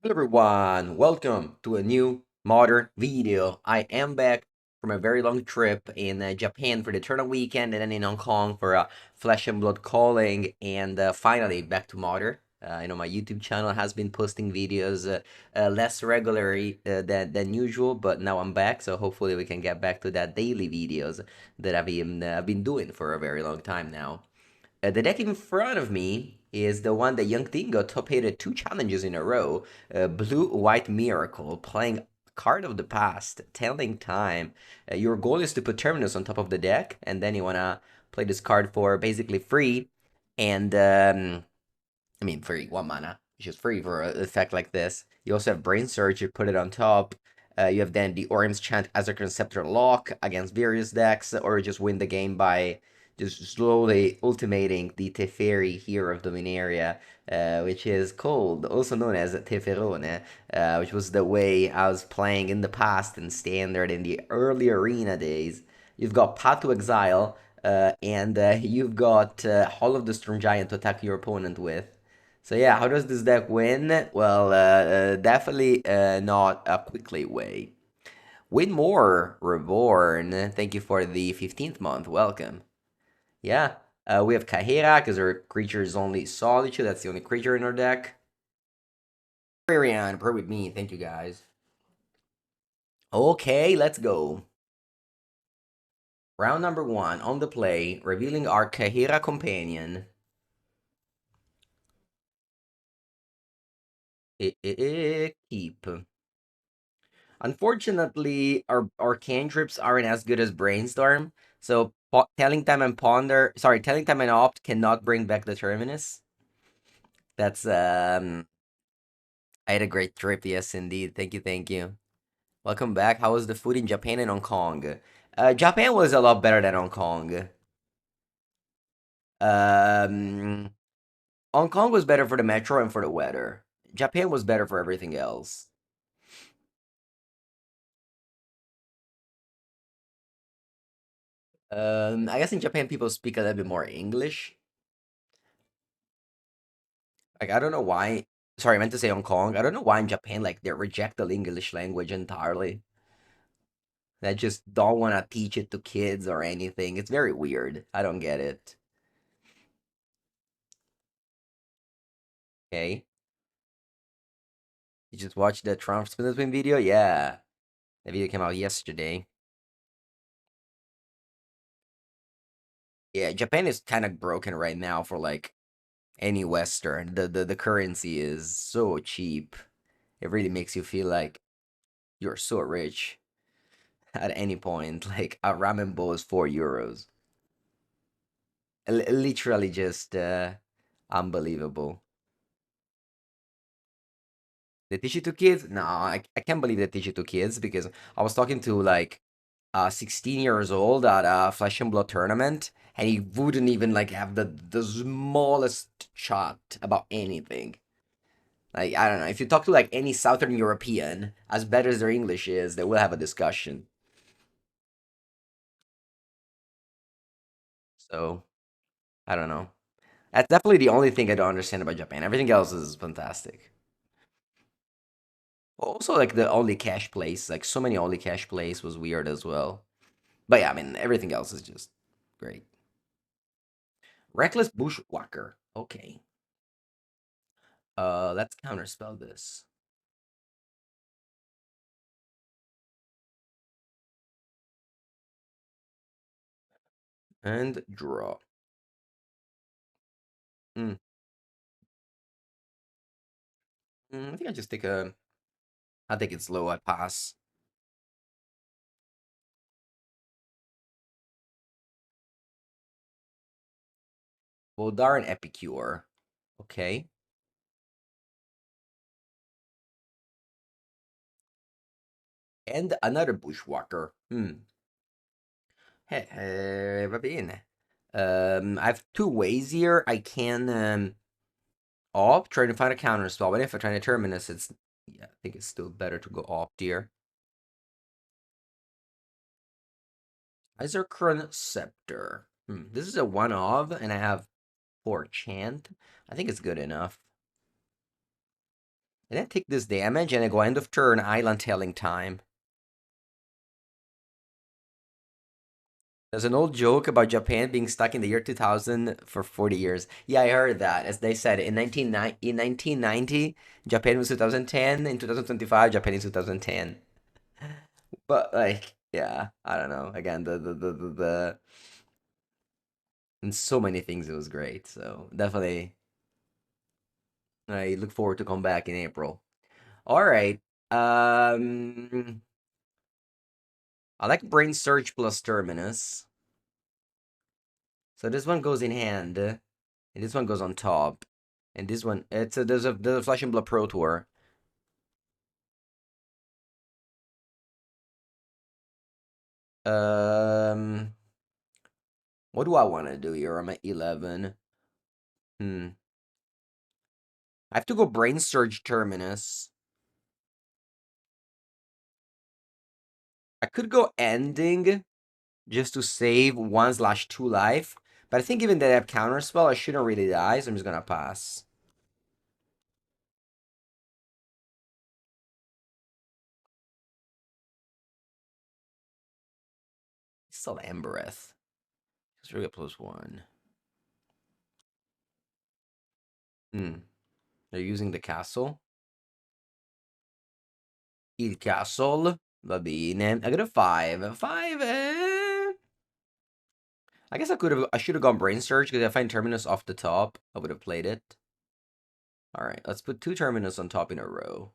Hello everyone, welcome to a new modern video. I am back from a very long trip in Japan for the Tron weekend and then in Hong Kong for Flesh and Blood Calling and finally back to modern. I know my YouTube channel has been posting videos less regularly than usual, but now I'm back, so hopefully we can get back to that daily videos that I've been doing for a very long time now. The deck in front of me is the one that Young Dingo top-aided two challenges in a row. Blue-White Miracle, playing card of the past, telling time. Your goal is to put Terminus on top of the deck, and then you wanna play this card for basically free. And I mean free, 1 mana, which is free for an effect like this. You also have Brain Surge, you put it on top. You have then the Orim's Chant as a Conceptor lock against various decks, or just win the game by just slowly ultimating the Teferi Hero of Dominaria, which is called, also known as Teferone, which was the way I was playing in the past in Standard in the early Arena days. You've got Path to Exile, and you've got Hall of the Storm Giant to attack your opponent with. So yeah, how does this deck win? Well, definitely not a quickly way. Win more, Reborn. Thank you for the 15th month. Welcome. Yeah, we have Kahira because our creature is only Solitude. That's the only creature in our deck. Arian, pray with me. Thank you guys. Okay, let's go. Round number one on the play, revealing our Kahira companion. Keep. Unfortunately, our cantrips aren't as good as Brainstorm, so Telling Time and Telling Time and Opt cannot bring back the Terminus. That's I had a great trip, yes indeed. Thank you, thank you. Welcome back. How was the food in Japan and Hong Kong? Japan was a lot better than Hong Kong. Um, Hong Kong was better for the metro and for the weather. Japan was better for everything else. I guess in Japan people speak a little bit more English. Like I don't know why. Sorry, I meant to say Hong Kong. I don't know why in Japan like they reject the English language entirely. They just don't want to teach it to kids or anything. It's very weird. I don't get it. Okay, you just watched the Trump spin spin video? Yeah, the video came out yesterday. Yeah, Japan is kind of broken right now for like any Western. The currency is so cheap. It really makes you feel like you're so rich at any point. Like a ramen bowl is 4 euros. Literally just unbelievable. They teach it to kids? No, I can't believe they teach it to kids because I was talking to like 16 years old at a Flesh and Blood tournament, and he wouldn't even like have the smallest chat about anything. Like I don't know, if you talk to like any Southern European, as bad as their English is, they will have a discussion. So I don't know. That's definitely the only thing I don't understand about Japan. Everything else is fantastic. Also, like the only cash place, like so many only cash plays was weird as well. But yeah, I mean everything else is just great. Reckless Bushwhacker. Okay. Let's counterspell this. And draw. Mm. I think I just take a. I'll take it slow. I pass. Voldar and Epicure. Okay. And another Bushwhacker. Hey, va bene. I have two ways here. I can opt, try to find a counter spell. But if I try to terminus, it's yeah, I think it's still better to go opt here. Iserkron Scepter. This is a one of, and I have 4 chant. I think it's good enough. And then take this damage, and I go end of turn, island telling time. There's an old joke about Japan being stuck in the year 2000 for 40 years. Yeah, I heard that. As they said, in 1990, Japan was 2010. In 2025, Japan is 2010. But like, yeah, I don't know. Again, the in so many things it was great. So definitely, I look forward to come back in April. All right. I like Brain Surge plus Terminus. So this one goes in hand, and this one goes on top, and this one there's a Flesh and Blood Pro Tour. Um, what do I want to do here? I'm at 11. Hmm. I have to go Brain Surge Terminus. I could go Ending just to save 1/2 life, but I think given that I have Counterspell, I shouldn't really die, so I'm just gonna pass. Still Embereth. It's really a +1. Hmm. They're using the castle. Il castle. Va bene. I got a 5. 5, I guess I should have gone Brain Surge, because if I find Terminus off the top, I would have played it. Alright, let's put 2 Terminus on top in a row.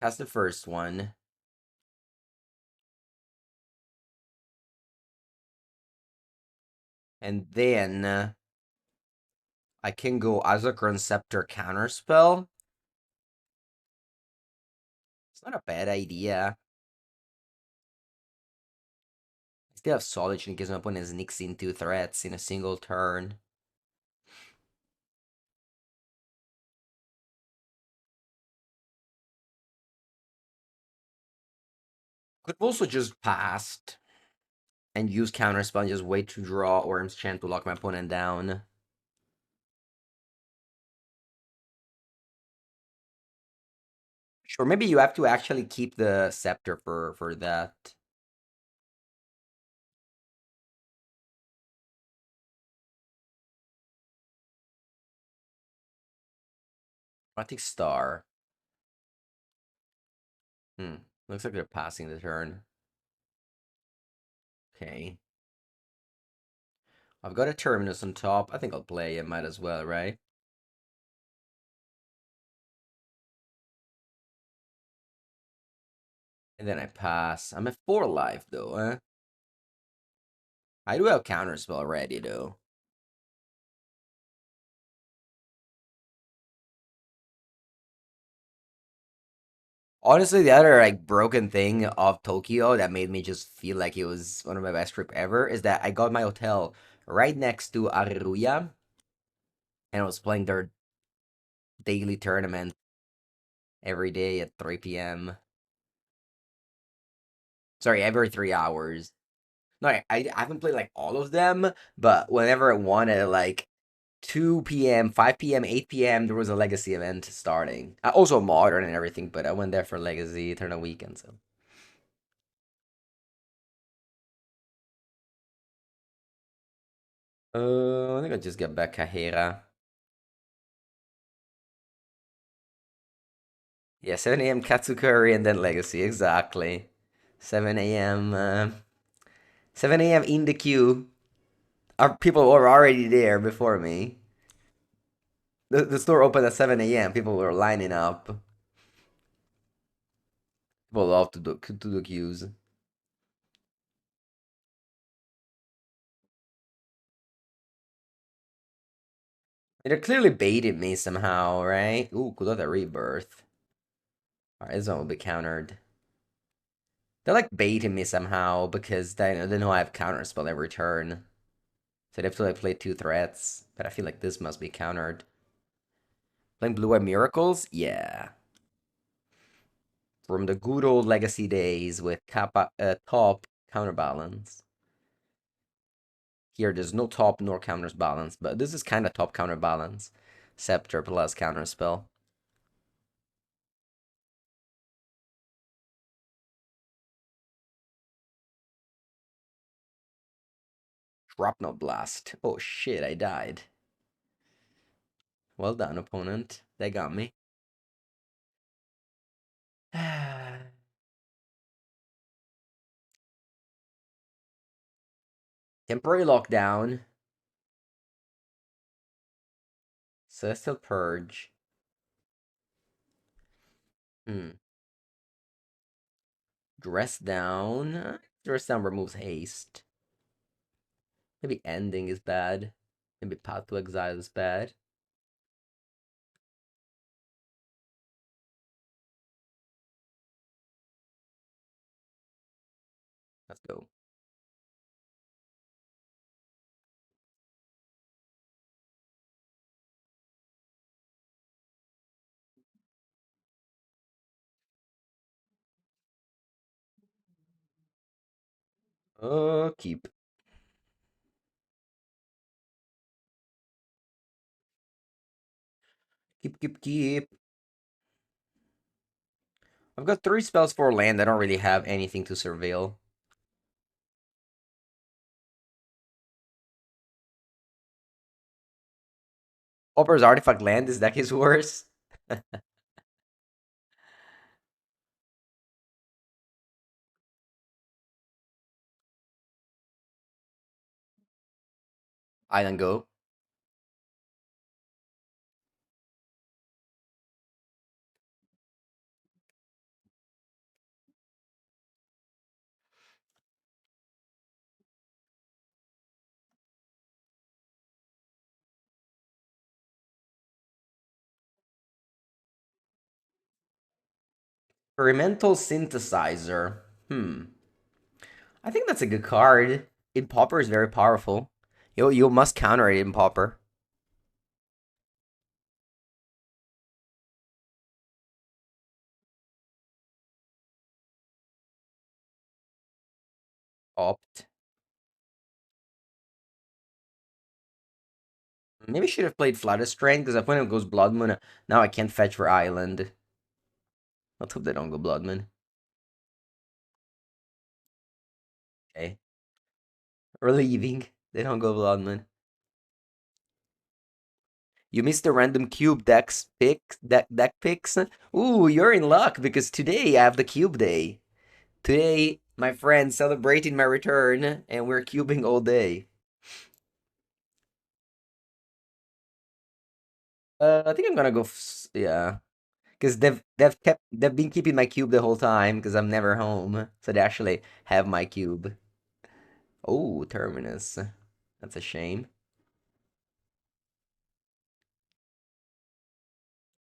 That's the first one. And then I can go Azakron Scepter Counterspell. It's not a bad idea. I still have Solitude in case my opponent sneaks in 2 threats in a single turn. Could have also just passed and use Counterspell and just wait to draw Worm's Chant to lock my opponent down. Sure, maybe you have to actually keep the Scepter for that. I think Star. Looks like they're passing the turn. Okay. I've got a Terminus on top. I think I'll play it. Might as well, right? And then I pass. I'm at 4 life, though, huh? I do have Counterspell already, though. Honestly, the other like broken thing of Tokyo that made me just feel like it was one of my best trip ever is that I got my hotel right next to Aruya, and I was playing their daily tournament every day at 3 p.m. Sorry, every 3 hours. No, I haven't played like all of them, but whenever I wanted, like 2 p.m., 5 p.m., 8 p.m., there was a Legacy event starting. Also Modern and everything, but I went there for Legacy Eternal Weekend, so. I think I'll just get back Kahera. Yeah, 7 a.m. Katsukuri and then Legacy, exactly. 7 a.m. 7 a.m. in the queue. Our people were already there before me. The store opened at 7 a.m. People were lining up. People love to do queues. They're clearly baiting me somehow, right? Ooh, could have a rebirth. Alright, this one will be countered. They're like baiting me somehow because they know I have counterspell every turn. So they have to like play 2 threats. But I feel like this must be countered. Playing Blue Eye Miracles? Yeah. From the good old Legacy days with Kappa, top counterbalance. Here, there's no top nor counterbalance, but this is kind of top counterbalance. Scepter plus counterspell. Shrapnel Blast. Oh shit, I died. Well done, opponent. They got me. Temporary lockdown. Celestial Purge. Hmm. Dress down. Dress down removes haste. Maybe ending is bad. Maybe Path to Exile is bad. Let's go. Keep. Keep. I've got 3 spells for land. I don't really have anything to surveil. Opera's Artifact land, this deck is worse. Island go. Experimental Synthesizer. I think that's a good card. In Pauper is very powerful. You must counter it in Pauper. Opt. Maybe should have played Flutter Strain because if when it goes Blood Moon, now I can't fetch for Island. Let's hope they don't go Blood Moon. Okay. We're leaving. They don't go Blood Moon. You missed the random cube deck picks. Ooh, you're in luck because today I have the cube day. Today, my friends celebrating my return, and we're cubing all day. I think I'm gonna go. Yeah, because they've been keeping my cube the whole time because I'm never home, so they actually have my cube. Oh, Terminus. That's a shame.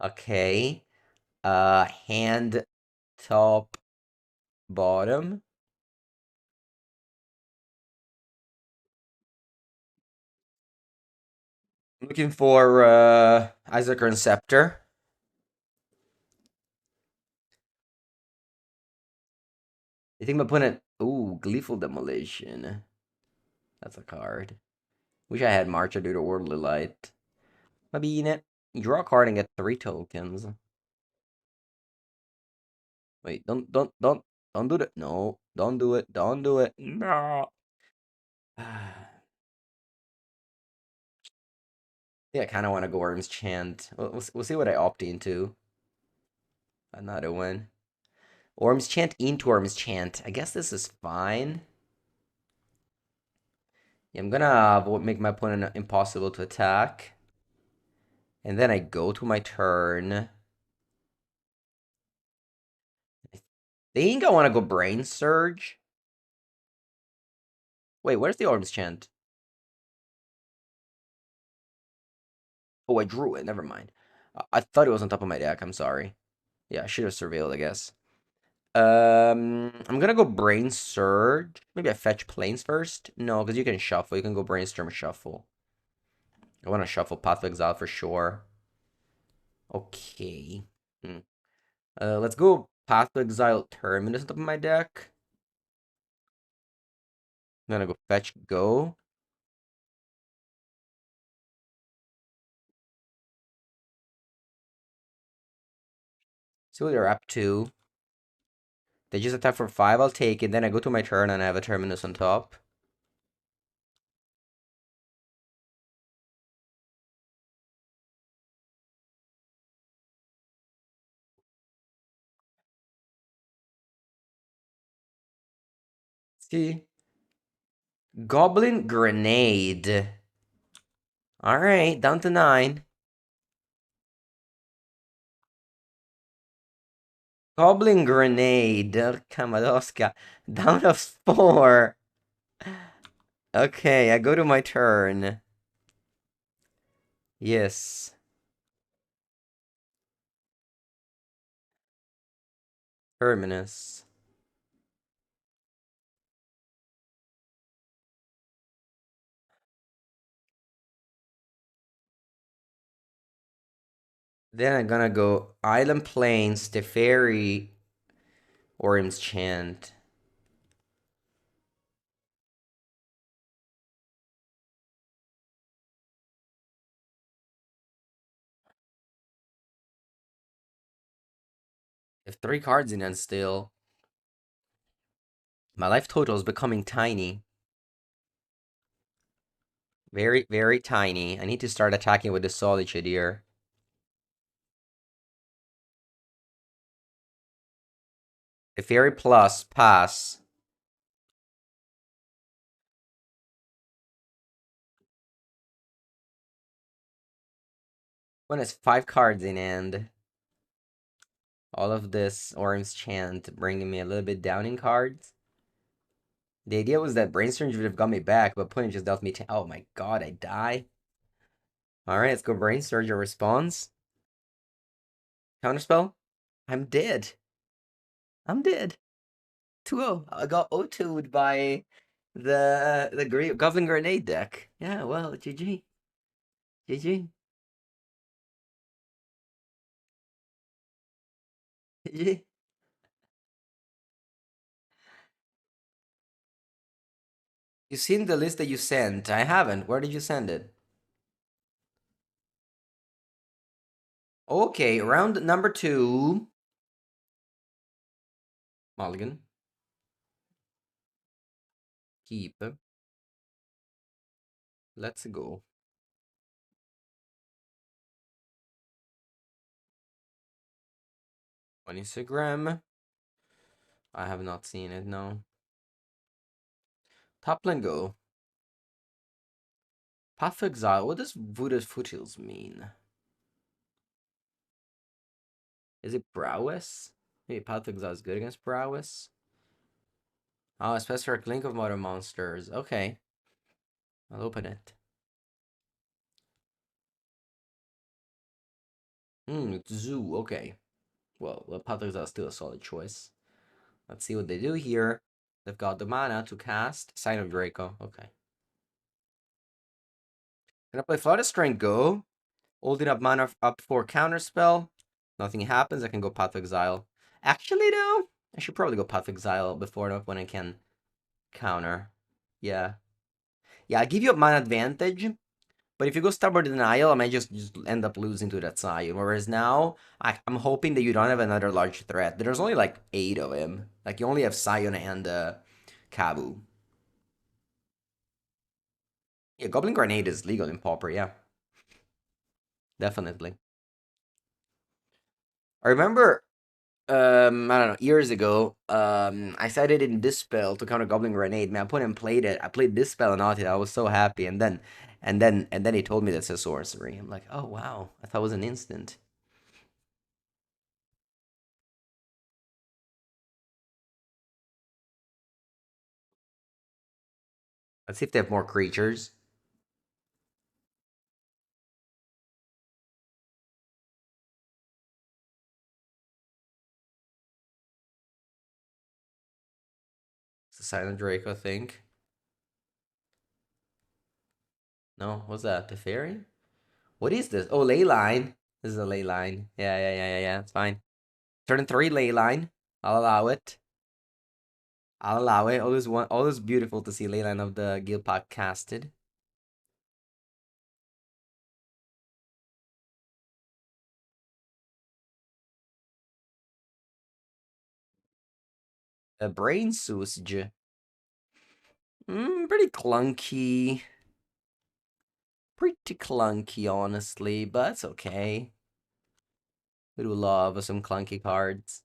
Okay. Hand top bottom. Looking for Isaac and Scepter. I think my opponent. Ooh, Gleeful Demolition. That's a card. Wish I had Marcha due to Worldly Light. Maybe in it. You draw a card and get 3 tokens. Wait, don't do that. No, don't do it. Don't do it. No. Yeah, I kind of want to go Worm's Chant. We'll see what I opt into. Another one. Worm's Chant into Worm's Chant. I guess this is fine. Yeah, I'm gonna make my opponent impossible to attack. And then I go to my turn. I think I want to go Brain Surge. Wait, where's the Worm's Chant? Oh, I drew it. Never mind. I thought it was on top of my deck. I'm sorry. Yeah, I should have surveilled, I guess. I'm gonna go Brain Surge. Maybe I fetch Planes first. No, because you can shuffle. You can go Brainstorm Shuffle. I want to shuffle Path of Exile for sure. Okay. Hmm. Let's go Path of Exile Terminus on top of my deck. I'm gonna go fetch go. See what they're up to. They just attack for 5, I'll take it. Then I go to my turn and I have a Terminus on top. See? Goblin Grenade. Alright, down to 9. Goblin Grenade. Kamadoska. Down to 4. Okay, I go to my turn. Yes. Terminus. Then I'm gonna go Island Plains, Teferi, Orim's Chant. I have 3 cards in hand still. My life total is becoming tiny. Very, very tiny. I need to start attacking with the Solitude here. Teferi plus, pass. One has 5 cards in hand. All of this Orim's Chant bringing me a little bit down in cards. The idea was that Brainstorm would have got me back, but opponent just dealt me oh my god, I die. Alright, let's go Brainstorm your response. Counterspell? I'm dead. I'm dead. 2-0. I got 0-2'd by the Goblin Grenade deck. Yeah, well, GG. GG. GG. You seen the list that you sent? I haven't. Where did you send it? Okay, round number 2. Mulligan. Keep. Let's go. On Instagram. I have not seen it, no. Top lane go. Path of Exile. What does Voodoo's Foothills mean? Is it prowess? Maybe Path of Exile is good against prowess. Oh, specific link of modern monsters. Okay. I'll open it. It's Zoo. Okay. Well, Path of Exile is still a solid choice. Let's see what they do here. They've got the mana to cast Sign of Draco. Okay. Gonna play Flood of Strength Go. Holding up mana up for counterspell. Nothing happens. I can go Path of Exile. Actually, though, I should probably go Path of Exile before when I can counter. Yeah. Yeah, I give you a mana advantage. But if you go Stubborn Denial, I might just end up losing to that side. Whereas now, I'm hoping that you don't have another large threat. There's only like 8 of him. Like, you only have Scion and Kabu. Yeah, Goblin Grenade is legal in Pauper, yeah. Definitely. I remember, I don't know, years ago, I cited in Dispel to counter Goblin Grenade. Man, I put and played it. I played Dispel and Naughty. I was so happy. And then he told me that's a sorcery. I'm like, oh wow, I thought it was an instant. Let's see if they have more creatures. It's a Silent Drake, I think. No, what's that? The fairy? What is this? Oh, ley line. This is a ley line. Yeah, yeah, yeah, yeah, yeah. It's fine. Turn 3 ley line. I'll allow it. I'll allow it. Always beautiful to see ley line of the guild pack casted. A brain sausage. Pretty clunky. Pretty clunky, honestly, but it's okay. We do love some clunky cards.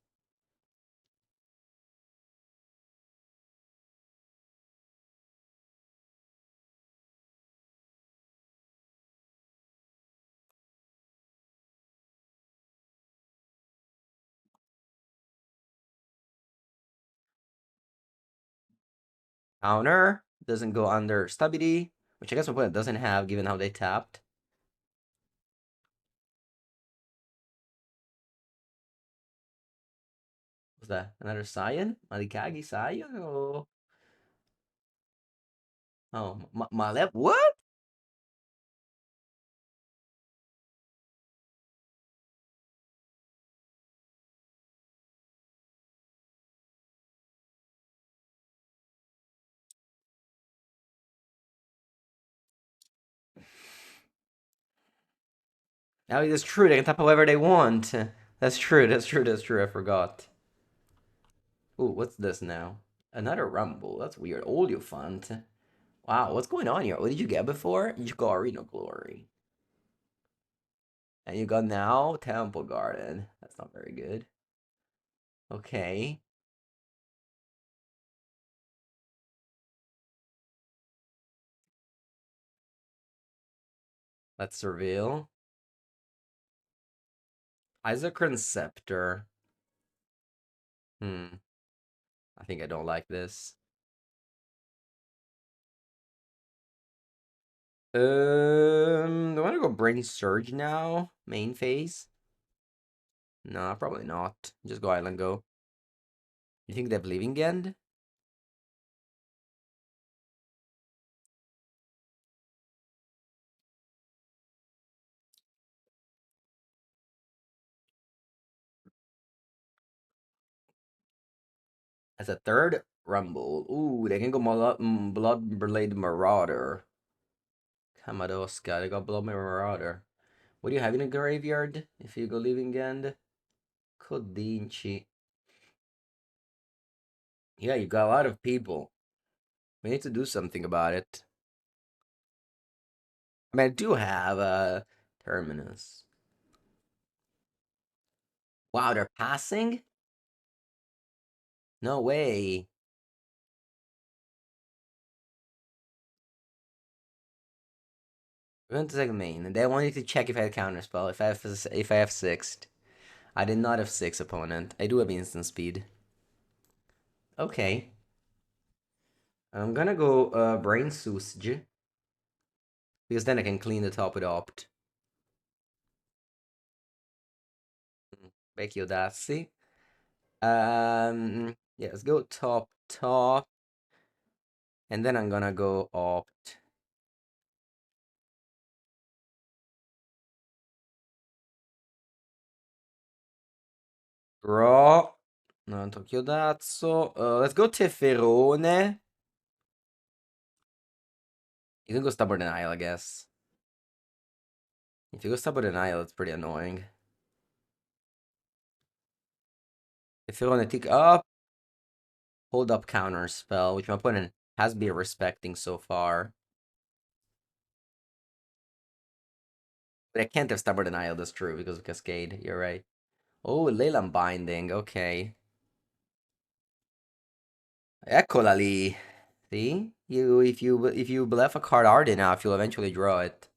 Counter doesn't go under stability, which I guess my opponent doesn't have given how they tapped. Was that another Saiyan? Malikagi Saiyan? Oh, Malep? What? Now it is true. They can tap however they want. That's true. That's true. That's true. I forgot. Ooh, what's this now? Another Rumble. That's weird. Font. Wow, what's going on here? What did you get before? You got Arena Glory. And you got now Temple Garden. That's not very good. Okay. Let's reveal. Isaac Scepter. Hmm. I think I don't like this. Do I want to go Brain Surge now? Main phase? No, probably not. Just go Island Go. You think they have Living End? As a third Rumble. Ooh, they can go Blood Blade Marauder. Kamadoska, they got Blood Marauder. What do you have in a graveyard if you go Living End? Codinci. Yeah, you got a lot of people. We need to do something about it. I mean, I do have a Terminus. Wow, they're passing? No way. We went to second main, and they wanted to check if I had counterspell, if I have sixth. I did not have six opponent. I do have instant speed. Okay. I'm gonna go Brain Sausage. Because then I can clean the top with Opt. Vecchio Dazzi. Yeah, let's go top. And then I'm gonna go Opt. Draw. No, Tokyo Dazzo. Let's go Teferone. You can go Stubborn Denial, I guess. If you go Stubborn Denial, it's pretty annoying. Teferone tick up. Hold up counter spell, which my opponent has been respecting so far. But I can't have Stubborn Denial, that's true, because of Cascade. You're right. Oh, Leyland Binding, okay. Eccola lì. See? If you bluff a card hard enough, you'll eventually draw it.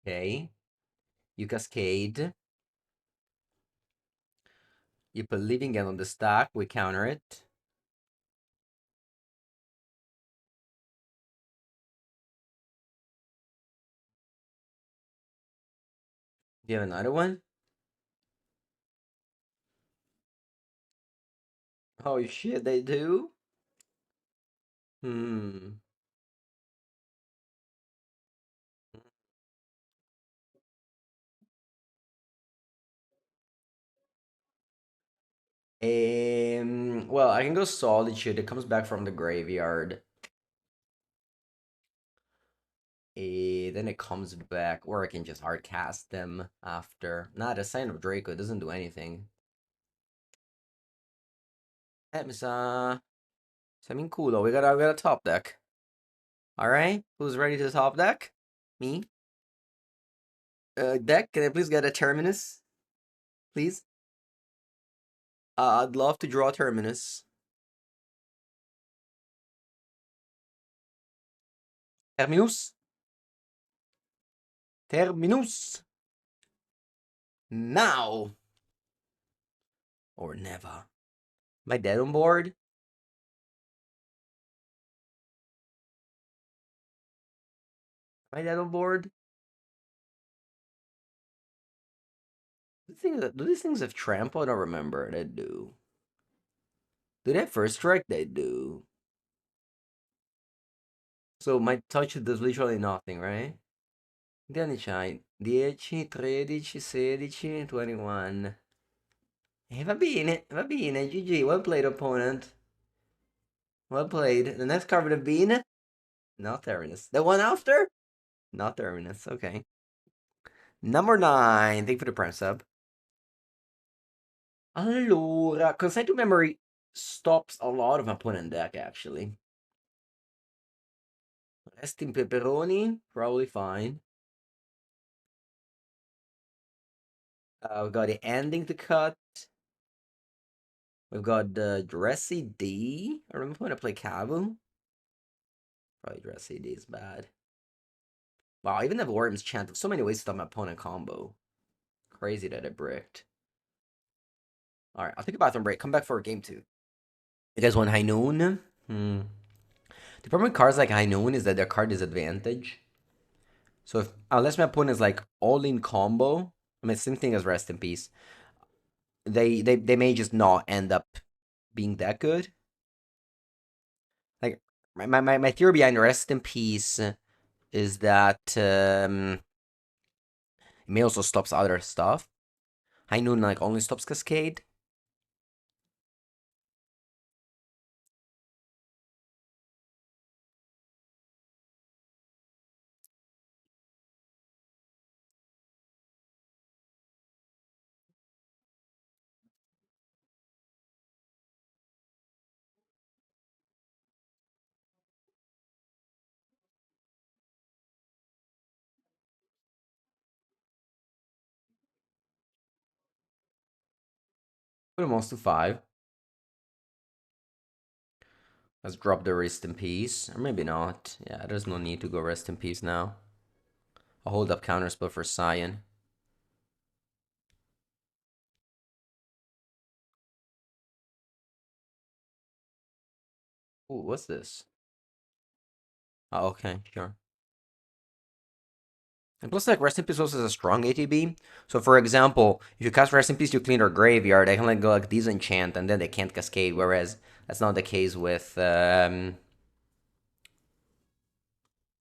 Okay. You cascade. You put Living End on the stack, we counter it. Do you have another one? Oh shit, they do? Hmm. Well, I can go Solitude. It comes back from the graveyard. Then it comes back, or I can just hard cast them after. Nah, the Sign of Draco it doesn't do anything. Something cool though. We got a top deck. All right, who's ready to top deck? Me. Deck, can I please get a Terminus, please? I'd love to draw Terminus. Terminus. Terminus. Now or never. Am I dead on board? Am I dead on board? Do these things have trample? I don't remember. They do. Do they have first strike? They do. So my touch does literally nothing, right? 10, 13, 16, 21. Va bene, GG, well played opponent. Well played. The next card would have been not Terminus. The one after? Not Terminus, okay. Number 9, thank you for the prime sub. Allora, Consign to Memory stops a lot of opponent deck, actually. Resting Pepperoni, probably fine. We've got the ending to cut. We've got the Dressy D. I remember when I play Kavu. Probably Dressy D is bad. Wow, I even have Worm's Chant. So many ways to stop my opponent combo. Crazy that I bricked. Alright, I'll take a bathroom break. Come back for game 2. You guys want High Noon? The problem with cards like High Noon is that their card disadvantage. So if unless my opponent is like all in combo, I mean same thing as Rest in Peace. They may just not end up being that good. Like my theory behind Rest in Peace is that it may also stops other stuff. High Noon like only stops Cascade. Put him almost to 5. Let's drop the Rest in Peace. Or maybe not. Yeah, there's no need to go Rest in Peace now. I'll hold up counterspell for Cyan. Ooh, what's this? Oh, okay, sure. And plus, like, Rest in Peace also has a strong ATB. So, for example, if you cast Rest in Peace to clean their graveyard, they can like go like disenchant and then they can't cascade. Whereas that's not the case with High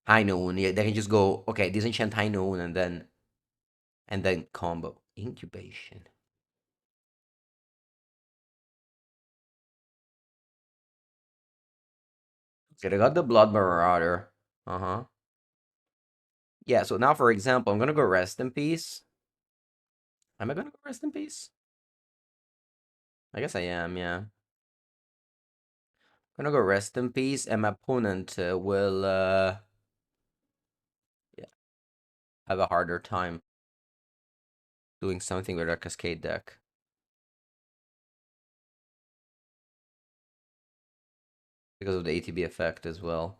Noon. Yeah, they can just go okay, disenchant High Noon and then combo incubation. Okay, they got the Blood Marauder. Uh huh. Yeah. So now, for example, I'm gonna go Rest in Peace. Am I gonna go Rest in Peace? I guess I am. Yeah. Gonna go Rest in Peace, and my opponent will yeah, have a harder time doing something with our Cascade deck. Because of the ATB effect as well.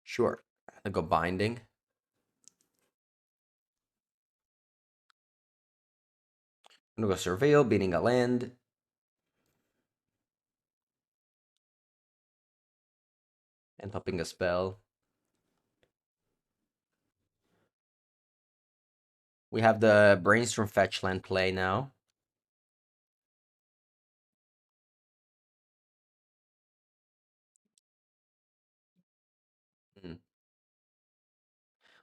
Sure. I go Binding. I'm gonna go Surveil, beating a land. And popping a spell. We have the Brainstorm fetch land play now. Hmm.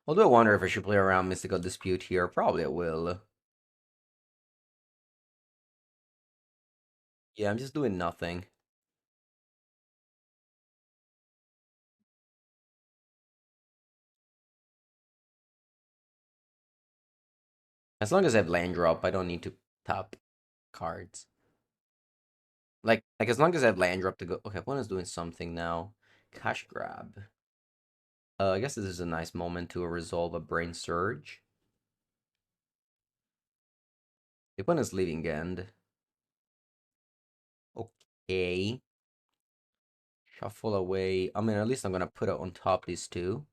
Although I wonder if I should play around Mystical Dispute here. Probably I will. Yeah, I'm just doing nothing. As long as I have land drop, I don't need to tap cards. Like as long as I have land drop to go. Okay, opponent's doing something now. Cash grab. I guess this is a nice moment to resolve a brain surge. The opponent's leaving end. Okay. Shuffle away. I mean, at least I'm gonna put it on top these two.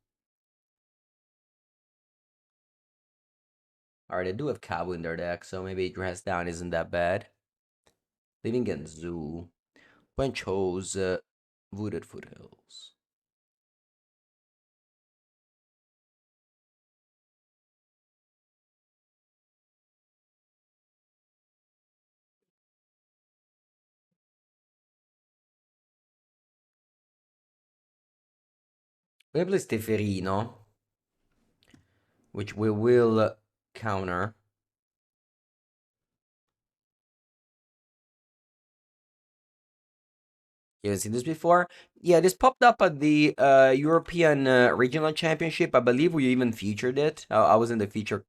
Alright, I do have Kabu in their deck, so maybe dress down isn't that bad. Leaving end Zoo. When chose Wooded Foothills. We play Steferino, which we will counter. You haven't seen this before? Yeah, this popped up at the European Regional Championship. I believe we even featured it. I was in the feature.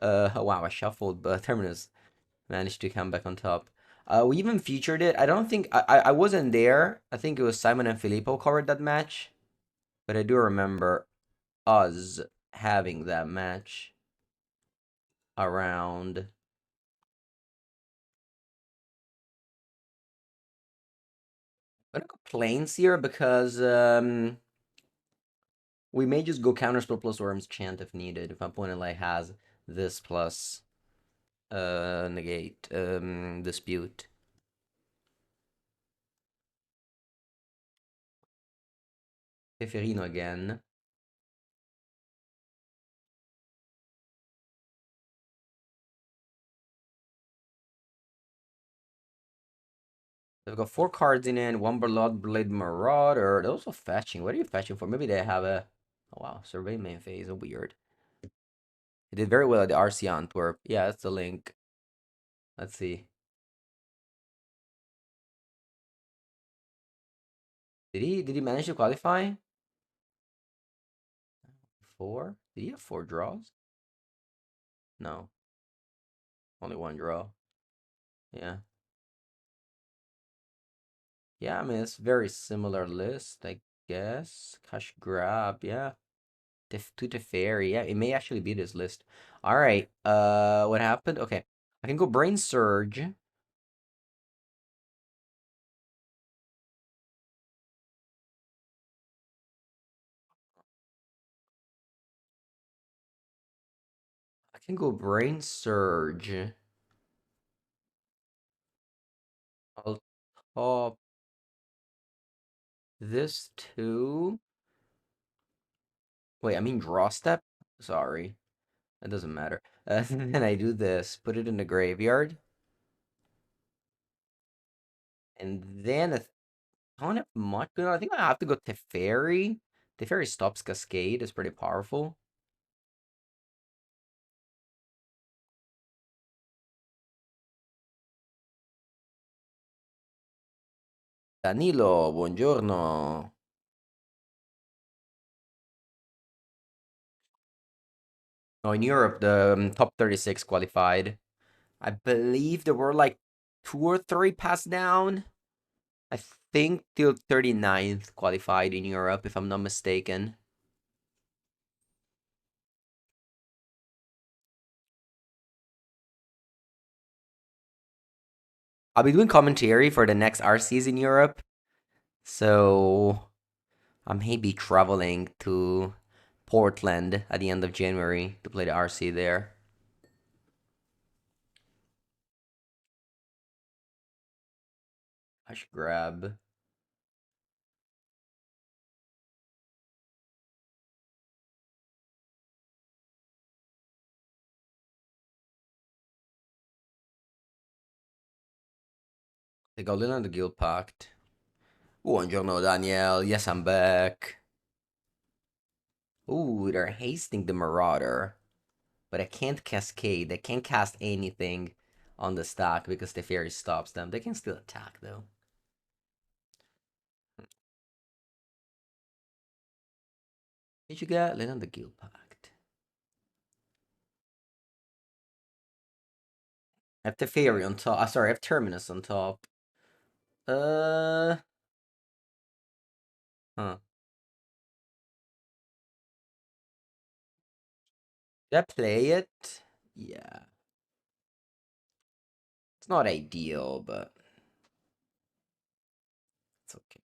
Oh, wow, I shuffled, but Terminus managed to come back on top. We even featured it. I don't think I wasn't there. I think it was Simon and Filippo covered that match, but I do remember us having that match around. I'm gonna go planes here because we may just go counterspell plus Worms Chant if needed. If my opponent like has this plus negate dispute. Teferino again. They've got 4 cards in it, one Blood Blade Marauder. They're also fetching. What are you fetching for? Maybe they have a oh wow, Survey main phase. Oh, weird. He did very well at the RC Antwerp. Yeah, that's the link. Let's see. Did he manage to qualify? 4? Did he have 4 draws? No. Only 1 draw. Yeah. Yeah, I mean it's very similar list, I guess. Cash grab, yeah. To Teferi, yeah, it may actually be this list. Alright, what happened? Okay. I can go Brain Surge. I can go Brain Surge. I'll top this too. Wait, I mean draw step? Sorry. That doesn't matter. Then I do this, put it in the graveyard. And then I don't have much good. I think I have to go Teferi. Teferi stops Cascade, is pretty powerful. Danilo, buongiorno. Oh, in Europe, the top 36 qualified. I believe there were like 2 or 3 passed down. I think till 39th qualified in Europe, if I'm not mistaken. I'll be doing commentary for the next RCs in Europe. So I may be traveling to Portland at the end of January to play the RC there. I should grab. The Golden and the Guild Pact. Buongiorno, Daniel. Yes, I'm back. Ooh, they're hasting the Marauder. But I can't cascade. I can't cast anything on the stack because the fairy stops them. They can still attack though. Did you get Land on the Guild Pact? I have the fairy on top. Sorry, I have Terminus on top. Uh, huh. Did I play it? Yeah. It's not ideal, but it's okay.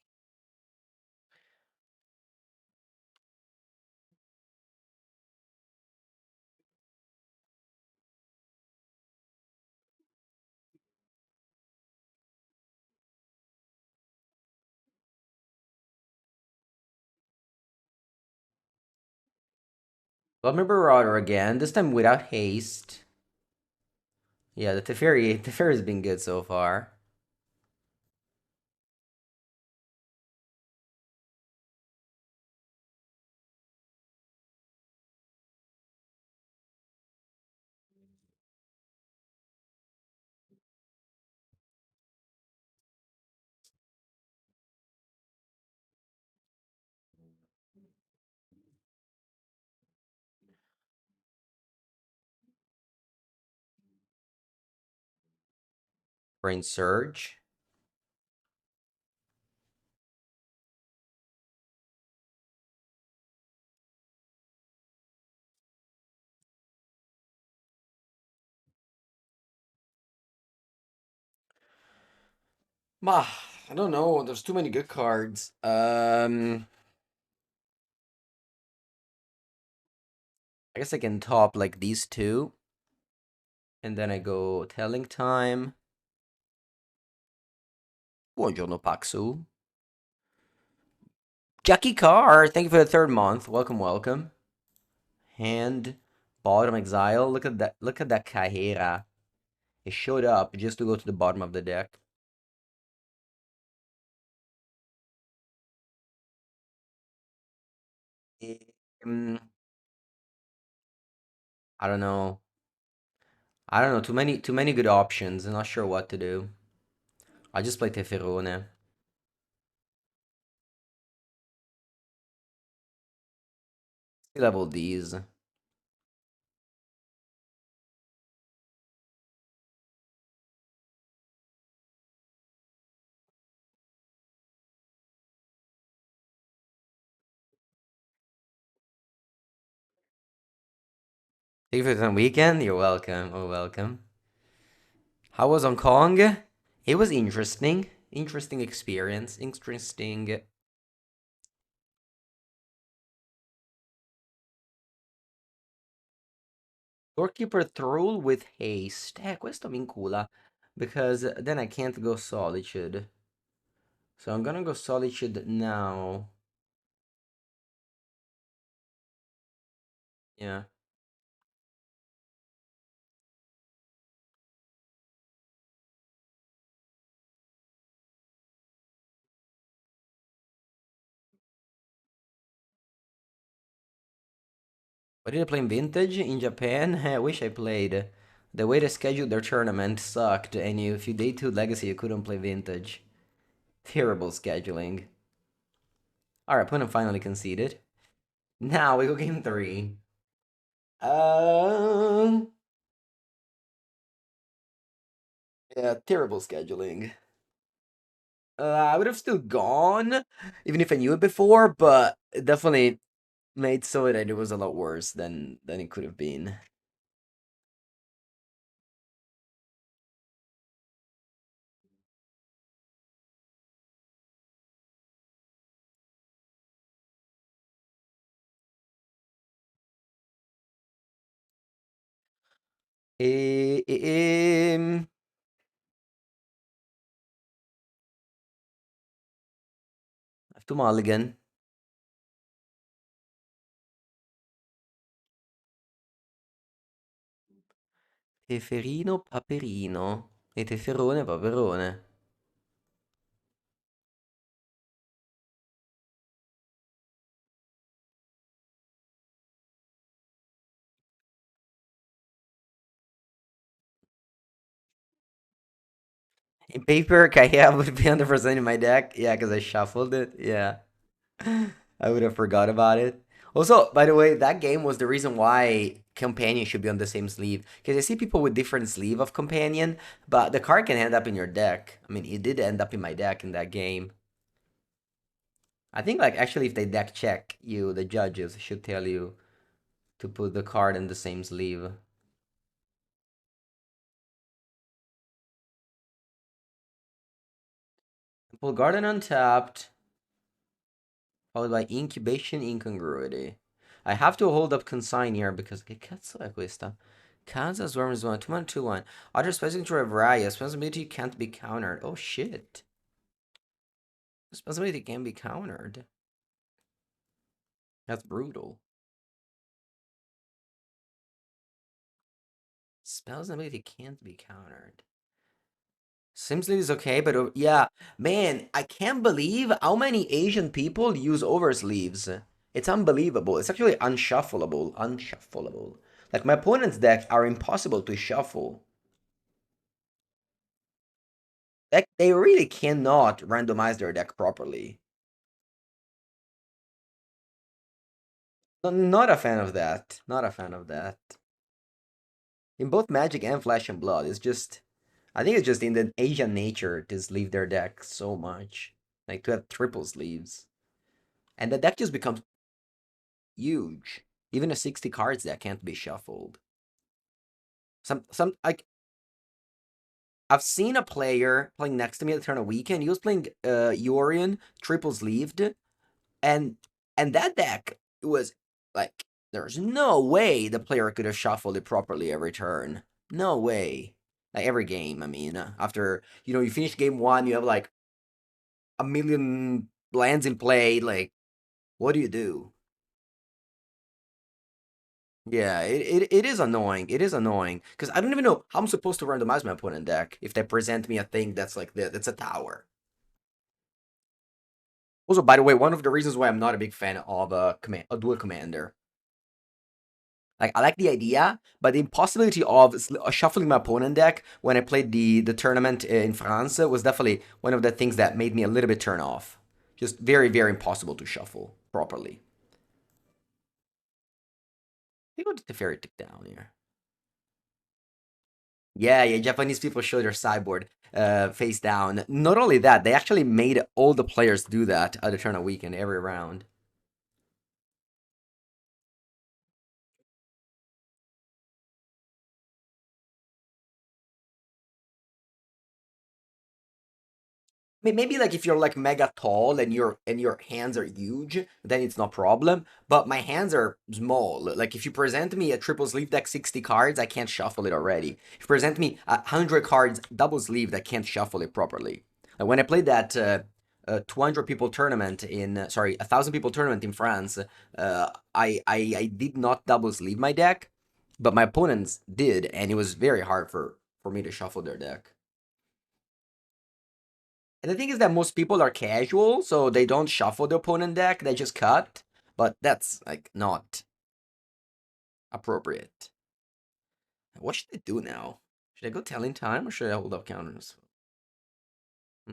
Let me Marauder again, this time without haste. Yeah, the Teferi's been good so far. Brain Surge. Bah, I don't know. There's too many good cards. I guess I can top like these two. And then I go Telling Time. Buongiorno, Paxu. Jackie Carr, thank you for the 3rd month. Welcome, welcome. Hand, bottom exile. Look at that. Look at that Carrera. It showed up just to go to the bottom of the deck. Um, I don't know. I don't know. Too many good options. I'm not sure what to do. I just play Teferone. Level these. Thank you for the weekend. You're welcome. Oh, welcome. How was Hong Kong? It was interesting. Interesting experience. Interesting. Doorkeeper Thrall with haste. Questo mi incula. Because then I can't go Solitude. So I'm gonna go Solitude now. Yeah. Why did I play Vintage in Japan? I wish I played. The way they scheduled their tournament sucked, and if you day 2 Legacy, you couldn't play Vintage. Terrible scheduling. Alright, opponent finally conceded. Now we go game 3. Um, yeah, terrible scheduling. I would have still gone, even if I knew it before, but it definitely made so that it was a lot worse than it could have been. E, e, ehm, I have to mulligan. Teferino, Paperino. E Teferone, Paperone. In paper, Kaya would be 100% in my deck. Yeah, because I shuffled it. Yeah. I would have forgot about it. Also, by the way, that game was the reason why Companion should be on the same sleeve. Because I see people with different sleeve of Companion, but the card can end up in your deck. I mean, it did end up in my deck in that game. I think, like, actually, if they deck check you, the judges should tell you to put the card in the same sleeve. Full Garden untapped, followed by Incubation Incongruity. I have to hold up Consign here because che cazzo è questa? Kansas Worms 1, 2 1 2 1. Other special control of Raya. Responsibility can't be countered. Oh shit. Responsibility can be countered. That's brutal. Spells ability can't be countered. Simsleeve is okay, but yeah, man, I can't believe how many Asian people use oversleeves. It's unbelievable. It's actually unshuffleable. Unshuffleable. Like my opponent's decks are impossible to shuffle. Like they really cannot randomize their deck properly. Not a fan of that. Not a fan of that. In both Magic and Flesh and Blood, it's just I think it's just in the Asian nature to sleeve their deck so much. Like to have triple sleeves. And the deck just becomes huge. Even a 60 cards deck can't be shuffled. Some like I've seen a player playing next to me at the turn of weekend. He was playing Yorion triple sleeved, and that deck was like there's no way the player could have shuffled it properly every turn. No way. Like every game, I mean, after you finish game one, you have like a million lands in play. Like, what do you do? Yeah, it is annoying. It is annoying because I don't even know how I'm supposed to randomize my opponent deck if they present me a thing that's like that's a tower. Also, by the way, one of the reasons why I'm not a big fan of a dual commander. Like I like the idea, but the impossibility of shuffling my opponent deck when I played the tournament in France was definitely one of the things that made me a little bit turn off. Just very very impossible to shuffle properly. Maybe I'll get the fairy tick down here. Yeah, yeah. Japanese people show their sideboard face down. Not only that, they actually made all the players do that at the tournament weekend every round. Maybe like if you're like mega tall and your hands are huge, then it's no problem. But my hands are small. Like if you present me a triple sleeve deck 60 cards, I can't shuffle it already. If you present me 100 cards double sleeve, I can't shuffle it properly. Like when I played that 200 people tournament in sorry 1,000 people tournament in France, I did not double sleeve my deck, but my opponents did, and it was very hard for me to shuffle their deck. And the thing is that most people are casual, so they don't shuffle the opponent deck, they just cut. But that's like not appropriate. What should I do now? Should I go telling time or should I hold up counters?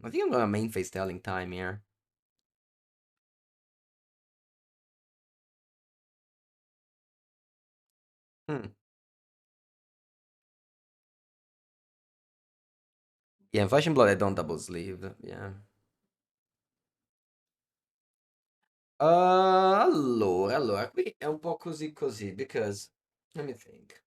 I think I'm gonna main phase telling time here. Hmm. Yeah, in Flesh and Blood I don't double sleeve. Yeah. Allora, qui è un po' così così, because let me think.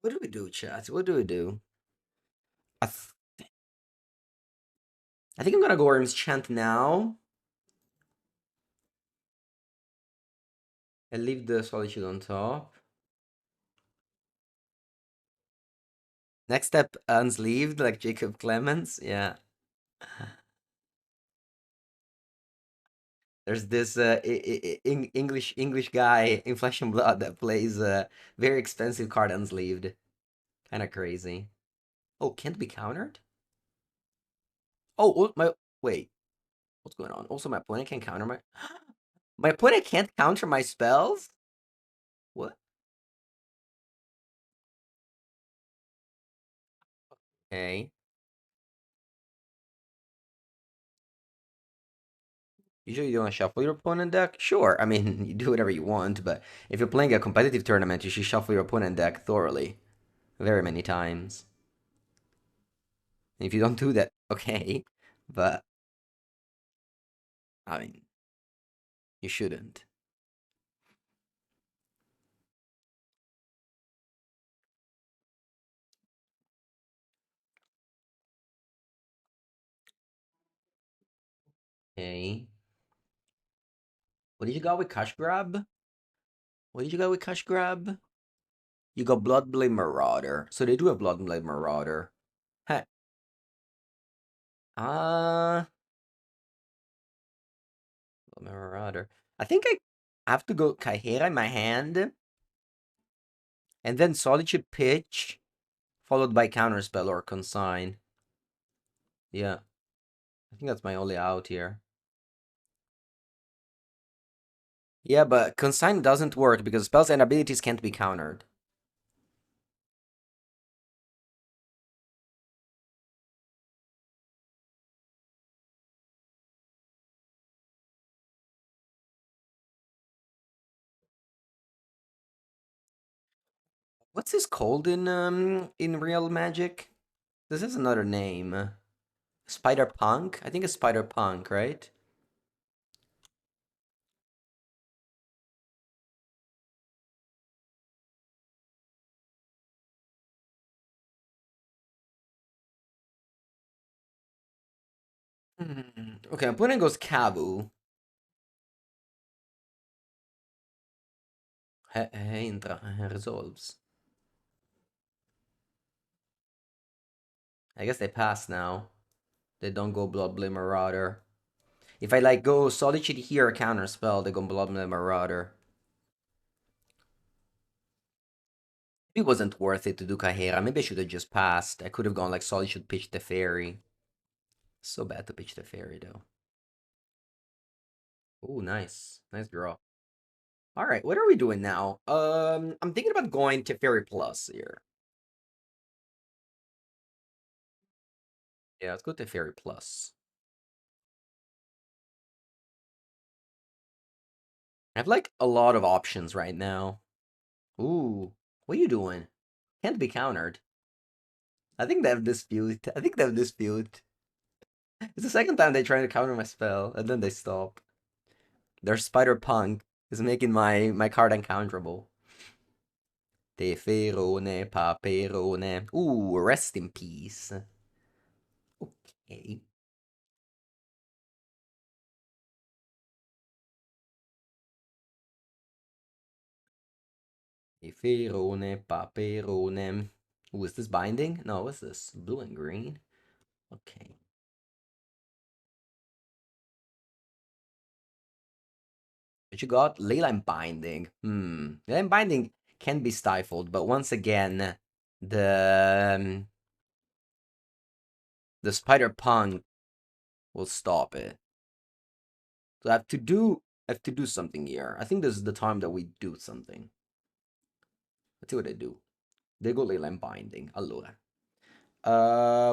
What do we do, chat? What do we do? I, th- I think I'm gonna go Worm's Chant now and leave the Solitude on top. Next step, unsleeved, like Jacob Clemens. Yeah. There's this English guy in Flesh and Blood that plays a very expensive card unsleeved. Kind of crazy. Oh, can't be countered? Oh, my wait. What's going on? Also, my opponent can counter my my opponent can't counter my spells? What? Okay. Usually you don't shuffle your opponent deck? Sure, I mean, you do whatever you want, but if you're playing a competitive tournament, you should shuffle your opponent deck thoroughly. Very many times. And if you don't do that, okay. But, I mean, you shouldn't. Okay. What did you got with Cash Grab? What did you got with Cash Grab? You got Bloodblade Marauder. So they do have Bloodblade Marauder. Hey. Uh, Marauder. I think I have to go Kaihera in my hand, and then Solitude Pitch, followed by Counterspell or Consign. Yeah, I think that's my only out here. Yeah, but Consign doesn't work because spells and abilities can't be countered. What's this called in real Magic? This is another name. Spider Punk? I think it's Spider Punk, right? Okay, opponent goes Kabu. Entra, resolves. I guess they pass now. They don't go Bloodblade Marauder. If I like go Solitude here, counter spell, they go Bloodblade Marauder. It wasn't worth it to do Kahera. Maybe I should have just passed. I could have gone like Solitude pitch the fairy. So bad to pitch the fairy though. Oh, nice. Nice draw. Alright, what are we doing now? I'm thinking about going to Fairy Plus here. Yeah, let's go to Fairy Plus. I have like a lot of options right now. Ooh, what are you doing? Can't be countered. I think they have dispute. I think they have dispute. It's the second time they try to counter my spell, and then they stop. Their Spider Punk is making my card uncounterable. Teferone, paperone. Ooh, rest in peace. Okay. Teferone, paperone. Ooh, is this binding? No, what's this? Blue and green? Okay. What you got? Leyline Binding. Leyline Binding can be stifled, but once again, the Spider Punk will stop it. So I have to do something here. I think this is the time that we do something. Let's see what they do. They go Leyline Binding. Allora.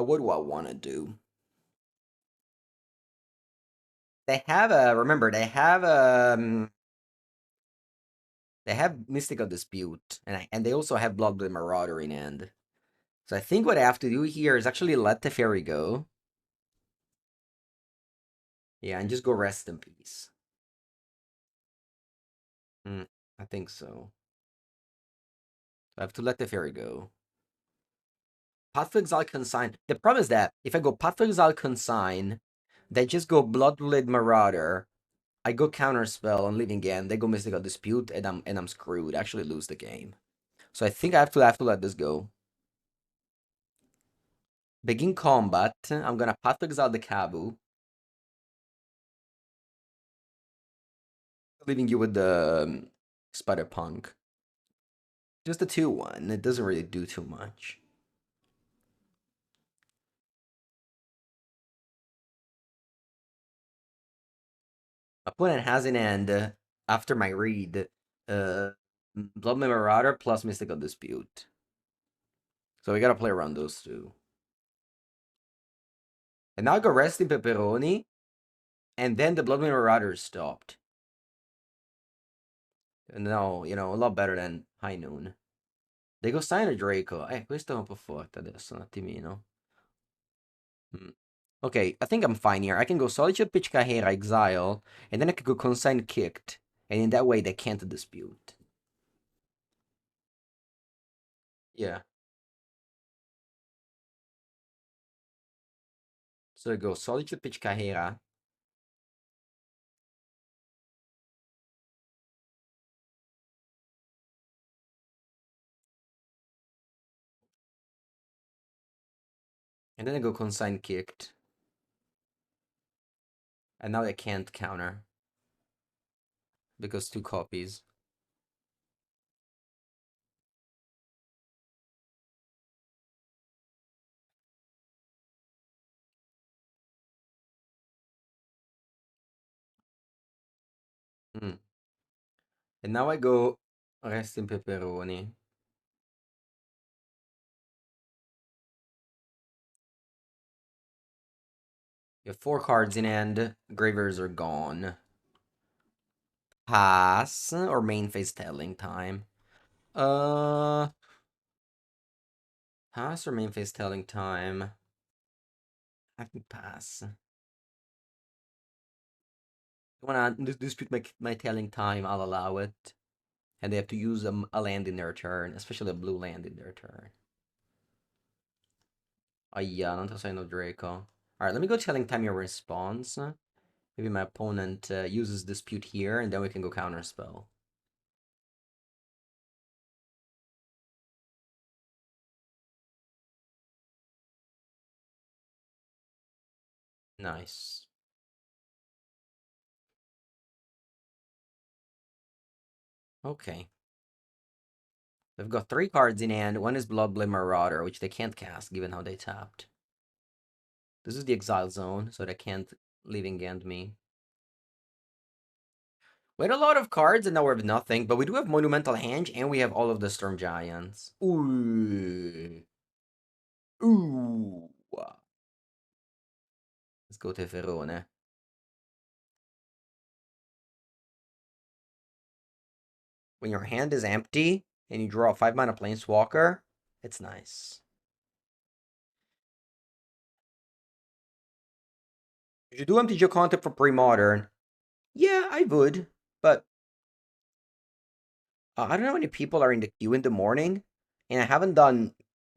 What do I want to do? They have a remember they have Mystical Dispute and they also have Bloodblade Marauder in hand. So I think what I have to do here is actually let the fairy go. Yeah, and just go rest in peace. I think so. I have to let the fairy go. Path to Exile Consign. The problem is that if I go Path to Exile Consign, they just go Bloodblade Marauder. I go Counterspell on Living End. They go Mystical Dispute, and I'm screwed. I actually lose the game. So I think I have to let this go. Begin combat. I'm gonna Path to Exile the Kabu, leaving you with the Spider Punk. Just a 2-1. It doesn't really do too much. Opponent has in hand after my read. Uh, Blood Marauder plus Mystical Dispute. So we gotta play around those two. And now I go Resting Pepperoni, and then the Blood Marauder stopped. No, a lot better than High Noon. Devo Stein e Draco. Questo è un po' forte adesso, un attimino. Mm. Okay, I think I'm fine here. I can go Solitude, Pitch Carrera, Exile, and then I can go Consign Kicked. And in that way, they can't dispute. Yeah. So I go Solitude, Pitch Carrera. And then I go Consign Kicked. And now they can't counter. Because 2 copies. Mm. And now I go Rest in Pepperoni. You have 4 cards in hand. Gravers are gone. Pass or main phase telling time. Uh, Pass or main phase telling time. I can pass. You wanna dispute my telling time? I'll allow it. And they have to use a land in their turn, especially a blue land in their turn. Yeah, non so I know Draco. Alright, let me go telling time your response. Maybe my opponent uses dispute here, and then we can go counterspell. Nice. Okay. They've got 3 cards in hand. One is Bloodblade Marauder, which they can't cast given how they tapped. This is the Exile Zone, so they can't Living End me. We had a lot of cards and now we have nothing, but we do have Monumental Henge and we have all of the Storm Giants. Ooh. Ooh. Let's go Teferone. When your hand is empty and you draw a 5-mana Planeswalker, it's nice. If you do MTGO content for pre-modern, yeah, I would, but I don't know how many people are in the queue in the morning, and I haven't done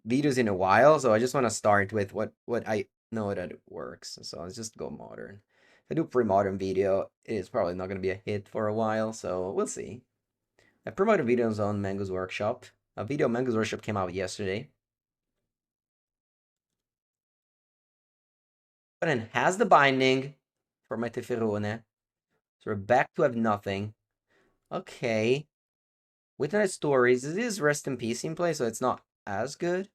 videos in a while, so I just want to start with what I know that it works. So let's just go modern. If I do pre-modern video, it's probably not going to be a hit for a while, so we'll see. I pre-modern videos on Mango's Workshop. A video on Mango's Workshop came out yesterday. But then has the binding for my Teferone. So we're back to have nothing. Okay. With Night Stories, it is Rest in Peace in play, so it's not as good.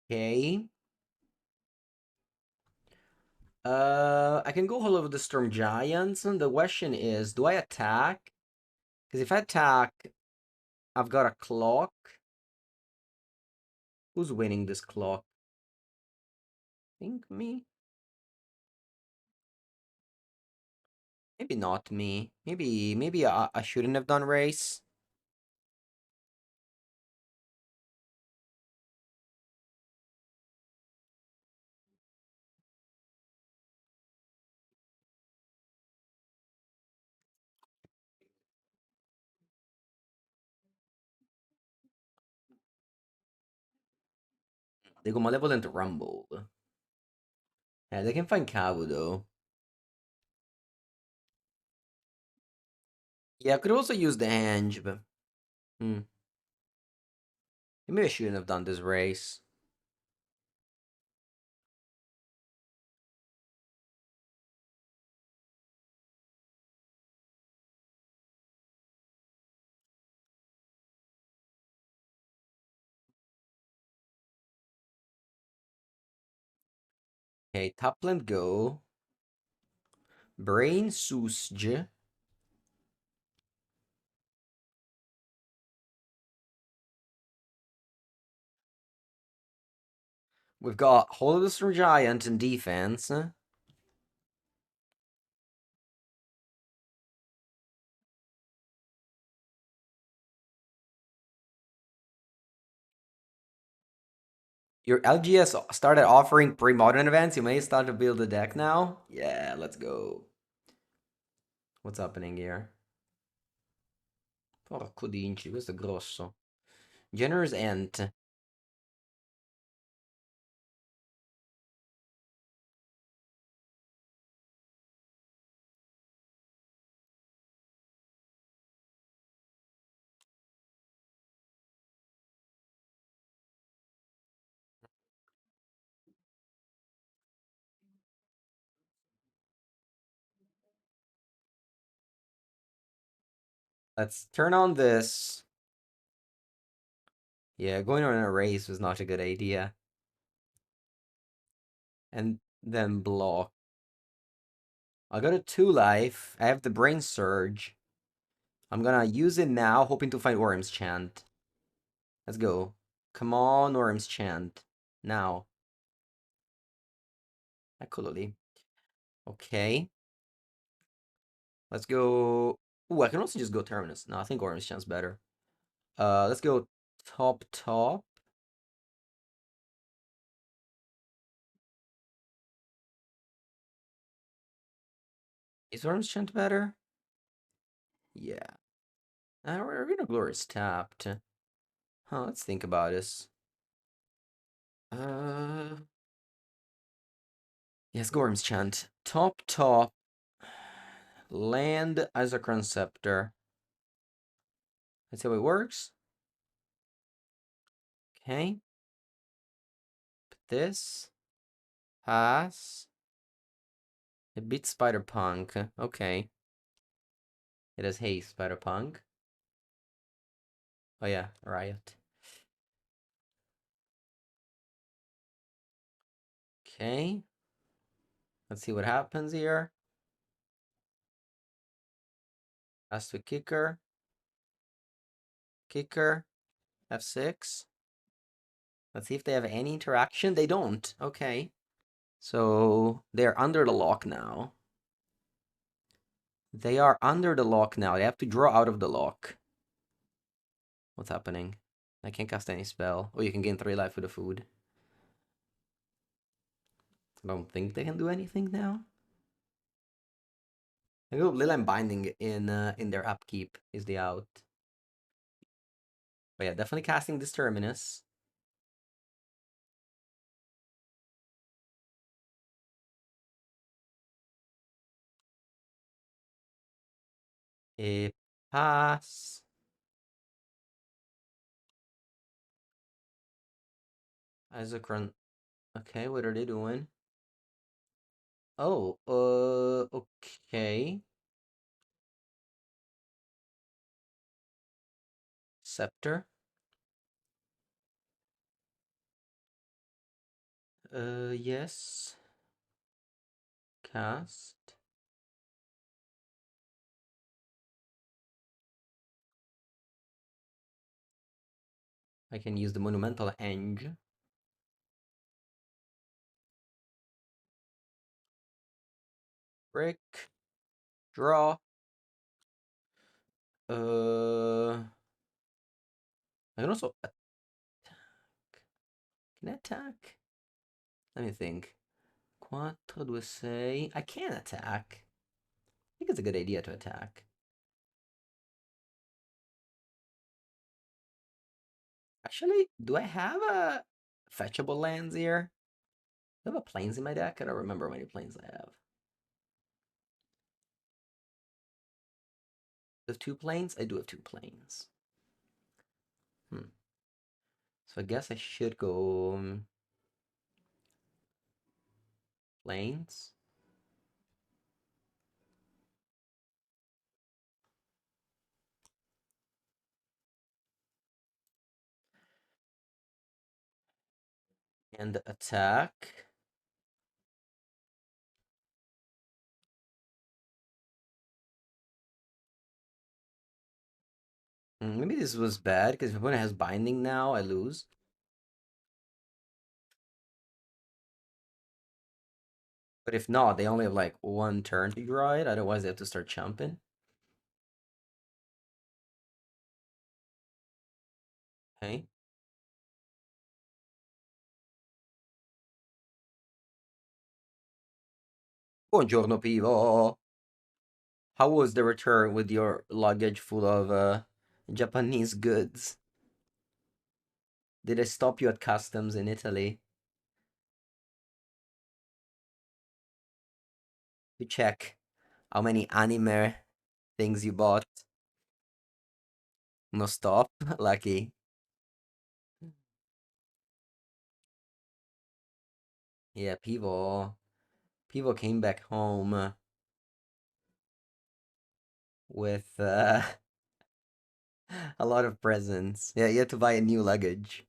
Okay. I can go all over the Storm Giants. And the question is, do I attack? Because if I attack, I've got a clock. Who's winning this clock? Think me? Maybe not me. Maybe I shouldn't have done race. They go Malevolent Rumble. Yeah, they can find Kabu though. Yeah, I could also use the Henge, but maybe I shouldn't have done this race. Okay, Topland go. Brain Susge. We've got Hold of the Storm Giant in defense. Your LGS started offering pre-modern events. You may start to build a deck now. Yeah, let's go. What's happening here? Porco dinci, questo è grosso. Generous Ant. Let's turn on this. Yeah, going on a race was not a good idea. And then block. I got a 2 life. I have the Brain Surge. I'm gonna use it now, hoping to find Worm's Chant. Let's go. Come on, Worm's Chant. Now. Eccolo lì. Okay. Let's go. Ooh, I can also just go Terminus. No, I think Worm's Chant's better. Let's go top. Is Worm's Chant better? Yeah. We're gonna Glorious tapped. Huh, let's think about this. Uh, yes, Gorm's Chant. Top. Land Isocron Scepter. Let's see how it works. Okay. Put this. Pass. It beats Spider Punk. Okay. It has haste, Spider Punk. Oh yeah, Riot. Okay. Let's see what happens here. Pass to kicker. Kicker. F6. Let's see if they have any interaction. They don't. Okay. So they're under the lock now. They are under the lock now. They have to draw out of the lock. What's happening? I can't cast any spell. Oh, you can gain 3 life with the food. I don't think they can do anything now. I go Leyline Binding in their upkeep is the out. But yeah, definitely casting this Terminus. A pass. Isocron. Okay, what are they doing? Oh, okay. Scepter. Yes. Cast. I can use the Monumental Henge. Brick. Draw. I can also attack. Can I attack? Let me think. 4, 2, 6. I can attack. I think it's a good idea to attack. Actually, do I have a fetchable lands here? Do I have a plains in my deck? I don't remember how many plains I have. I have 2 plains? I do have 2 plains. So I guess I should go plains. And attack. Maybe this was bad because if opponent has binding now, I lose. But if not, they only have like one turn to draw it. Otherwise, they have to start chumping. Okay. Buongiorno, Pivo. How was the return with your luggage full of Japanese goods? Did I stop you at customs in Italy to check how many anime things you bought? No stop. Lucky. Yeah, Pivo came back home with a lot of presents. Yeah, you had to buy a new luggage.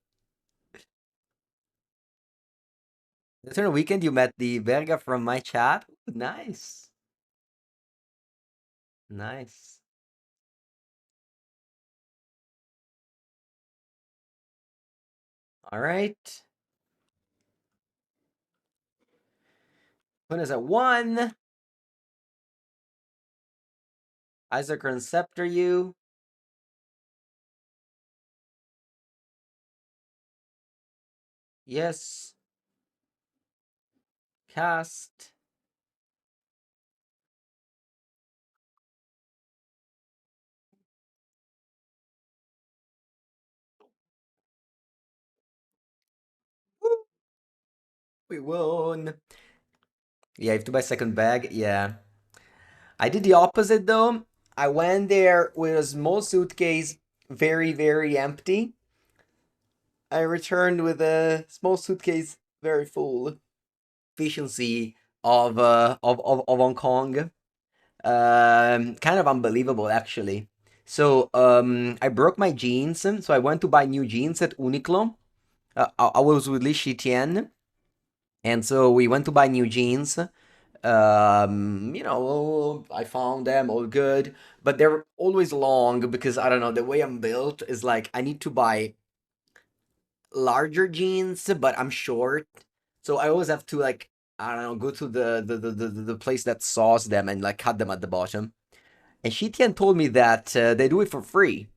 The turn weekend you met the Verga from my chat. Nice. Nice. All right. Put us at one. Isaac and Scepter you. Yes. Cast. Woo. We won. Yeah, you have to buy second bag. Yeah. I did the opposite though. I went there with a small suitcase, very, very empty. I returned with a small suitcase, very full. Efficiency of Hong Kong. Kind of unbelievable actually. So I broke my jeans, so I went to buy new jeans at Uniqlo. I was with Li Shitian, and so we went to buy new jeans. I found them all good, but they're always long because I don't know, the way I'm built is like I need to buy larger jeans, but I'm short. So I always have to like I don't know, go to the place that saws them and like cut them at the bottom. And Shitian told me that they do it for free.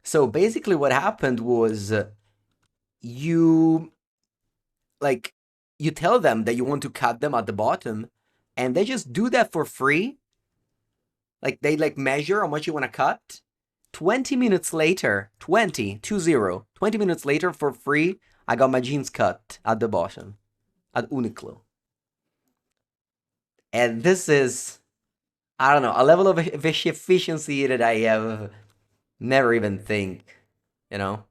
So basically what happened was you like you tell them that you want to cut them at the bottom and they just do that for free. Like they like measure how much you want to cut. 20 minutes later, 20 minutes later for free, I got my jeans cut at the bottom at Uniqlo. And this is, I don't know, a level of efficiency that I have never even think, you know,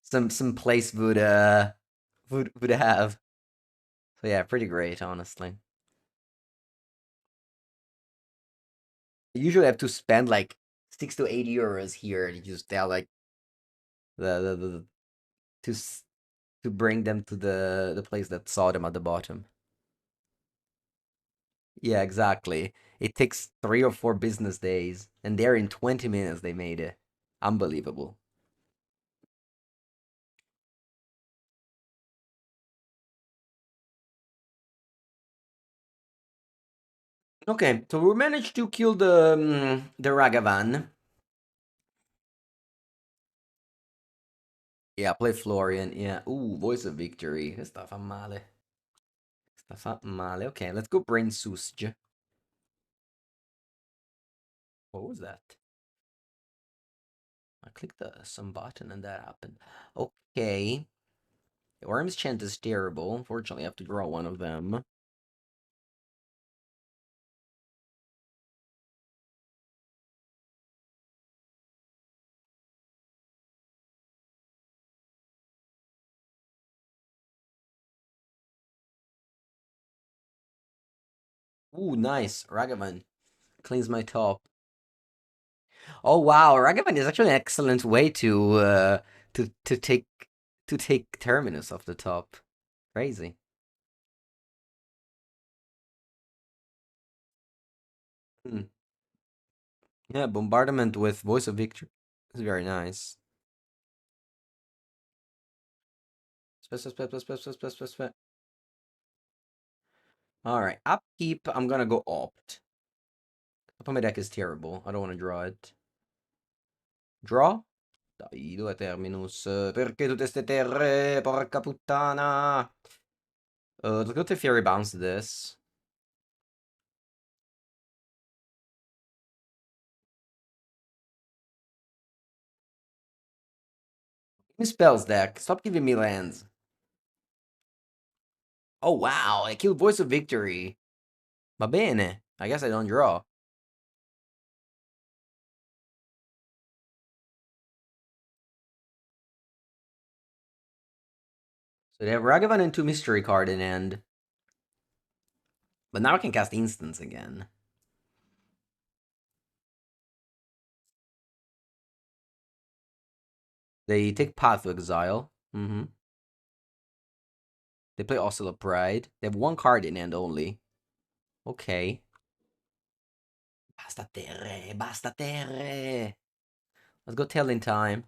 some place would have. So yeah, pretty great, honestly. I usually have to spend like 6 to 8 euros here to just tell like the to to bring them to the place that saw them at the bottom. Yeah, exactly. It takes 3 or 4 business days, and there in 20 minutes they made it. Unbelievable. Okay, so we managed to kill the Ragavan. Yeah, play Florian. Yeah. Ooh, Voice of Victory. Questa fa male. Questa fa male. Okay, let's go Brain Susge. What was that? I clicked some button and that happened. Okay. The Worm's Chant is terrible. Unfortunately, I have to draw one of them. Ooh, nice. Ragavan cleans my top. Oh wow, Ragavan is actually an excellent way to take Terminus off the top. Crazy. Hmm. Yeah, bombardment with voice of victory. It's very nice. All right, upkeep. I'm gonna go opt. Up my deck is terrible. I don't want to draw it. Draw? Dai, due terminus. Perché tutte ste terre? Porca puttana. Let's go to Fury Bounce this. Give me spells deck. Stop giving me lands. Oh wow, I killed Voice of Victory. Va bene. I guess I don't draw. So they have Ragavan and 2 Mystery card in end. But now I can cast Instants again. They take Path to Exile. They play Oscilla Pride. They have 1 card in end only. Okay. Basta terre, basta terre. Let's go Telling Time.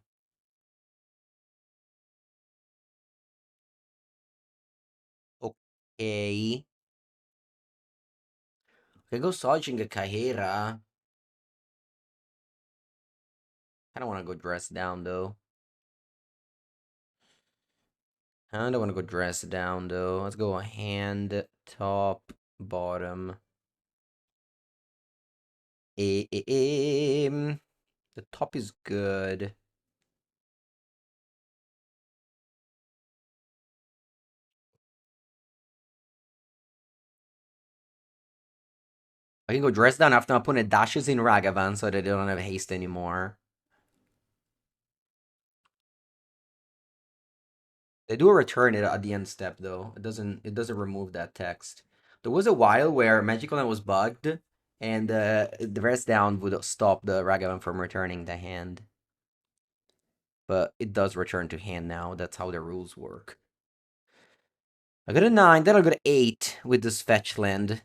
Okay. Okay, go Searching a Kahera. I don't want to go Dress Down, though. I don't want to go Dress Down, though. Let's go Hand, Top, Bottom. The top is good. I can go Dress Down after my opponent dashes in Ragavan so that they don't have haste anymore. They do a return it at the end step though. It doesn't remove that text. There was a while where Magical Land was bugged and the rest down would stop the Ragavan from returning the hand. But it does return to hand now. That's how the rules work. I got a 9, then I got an 8 with this fetch land.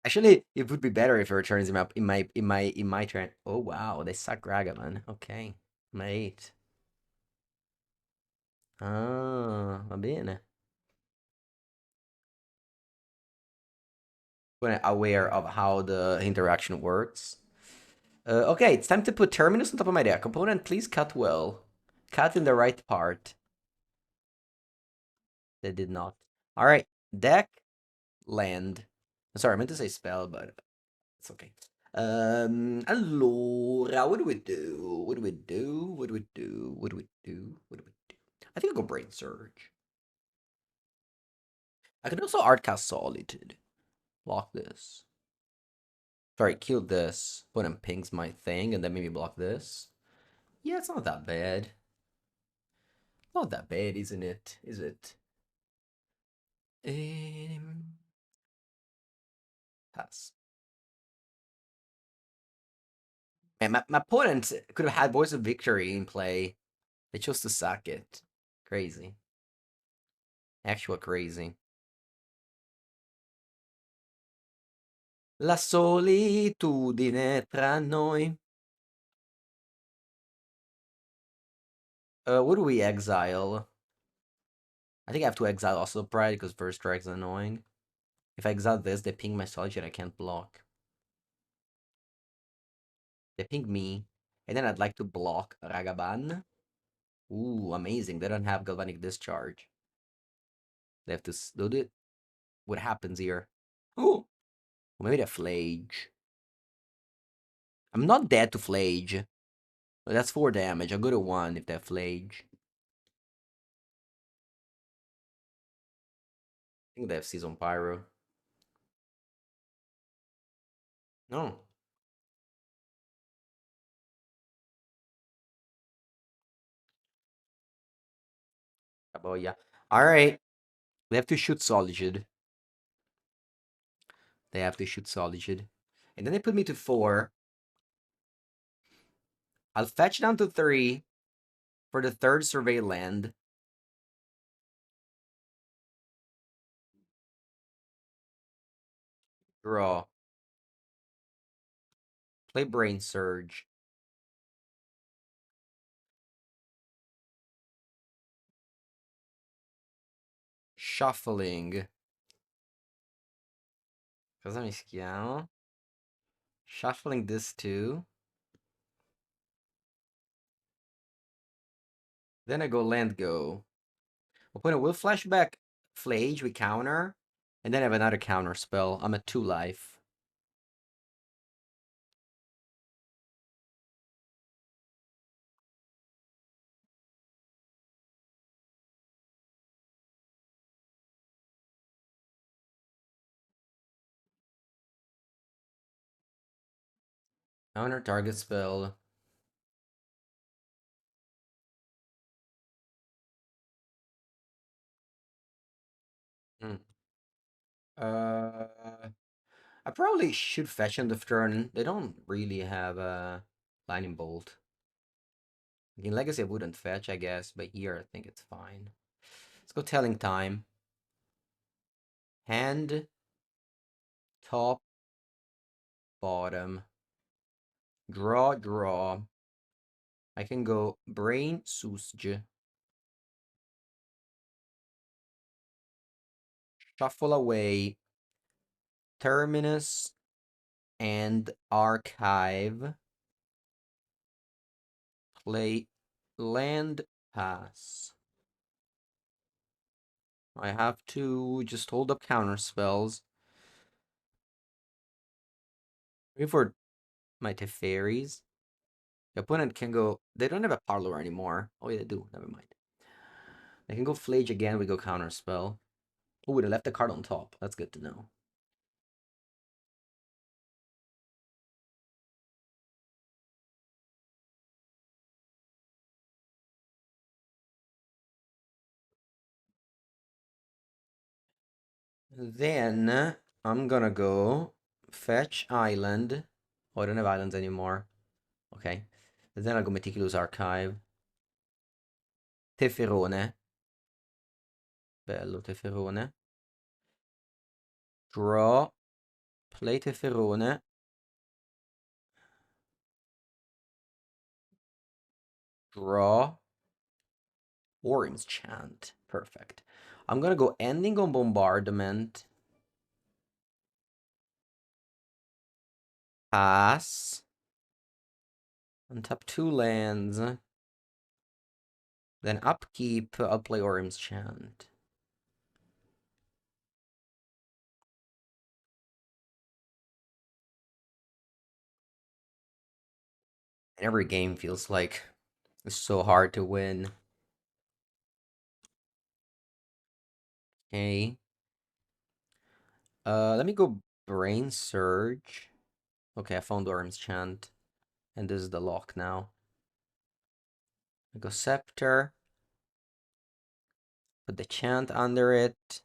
Actually, it would be better if it returns him up in my turn. Oh wow, they suck Ragavan. Okay. My 8. Ah, va bene. When aware of how the interaction works. Okay, it's time to put Terminus on top of my deck. Opponent, please cut well. Cut in the right part. They did not. Alright, deck, land. Sorry, I meant to say spell, but it's okay. Allora, what do we do? What do we do? What do we do? What do we do? What do we do? I think I'll go Brain Surge. I can also Artcast Solitude. Block this. Sorry, kill this. Put him pings my thing, and then maybe block this. Yeah, it's not that bad. Not that bad, isn't it? Is it? Pass. Man, my opponent could have had Voice of Victory in play. They chose to sack it. Crazy. Actual crazy. La solitudine tra noi. What do we exile? I think I have to exile also Pride because first strike's annoying. If I exile this, they ping my Solitude, I can't block. They ping me. And then I'd like to block Ragaban. Ooh, amazing. They don't have Galvanic Discharge. They have to load it. What happens here? Oh, maybe they Flage. I'm not dead to Flage. But that's 4 damage. I'll go to 1 if they Flage. I think they have Season Pyro. No. Oh, yeah. Alright. They have to shoot Solitude. They have to shoot Solitude. And then they put me to 4. I'll fetch down to 3 for the 3rd Survey land. Draw. Play Brain Surge. Shuffling. Cosa mischiamo? Shuffling this too. Then I go land go. Opponent will flashback Flage, we counter. And then I have another counter spell. I'm at 2 life. Counter target spell. Hmm. I probably should fetch on the turn. They don't really have a lightning bolt. In Legacy, I wouldn't fetch, I guess, but here I think it's fine. Let's go telling time. Hand, top, bottom. Draw, draw. I can go brain, susj. Shuffle away. Terminus and archive. Play land pass. I have to just hold up counter spells. Wait for my Teferis. The opponent can go. They don't have a parlor anymore. Oh, yeah, they do. Never mind. They can go Flage again. We go counter spell. Oh, they left the card on top. That's good to know. Then I'm gonna go fetch island. Oh, I don't have islands anymore. Okay. Then I'll go Meticulous Archive. Teferone. Bello, Teferone. Draw. Play Teferone. Draw. Worm's Chant. Perfect. I'm gonna go ending on bombardment. Pass. Untap 2 lands. Then upkeep, I'll play Orim's Chant. Every game feels like it's so hard to win. Okay. Let me go Brain Surge. Okay, I found Orim's Chant. And this is the lock now. I go Scepter. Put the chant under it.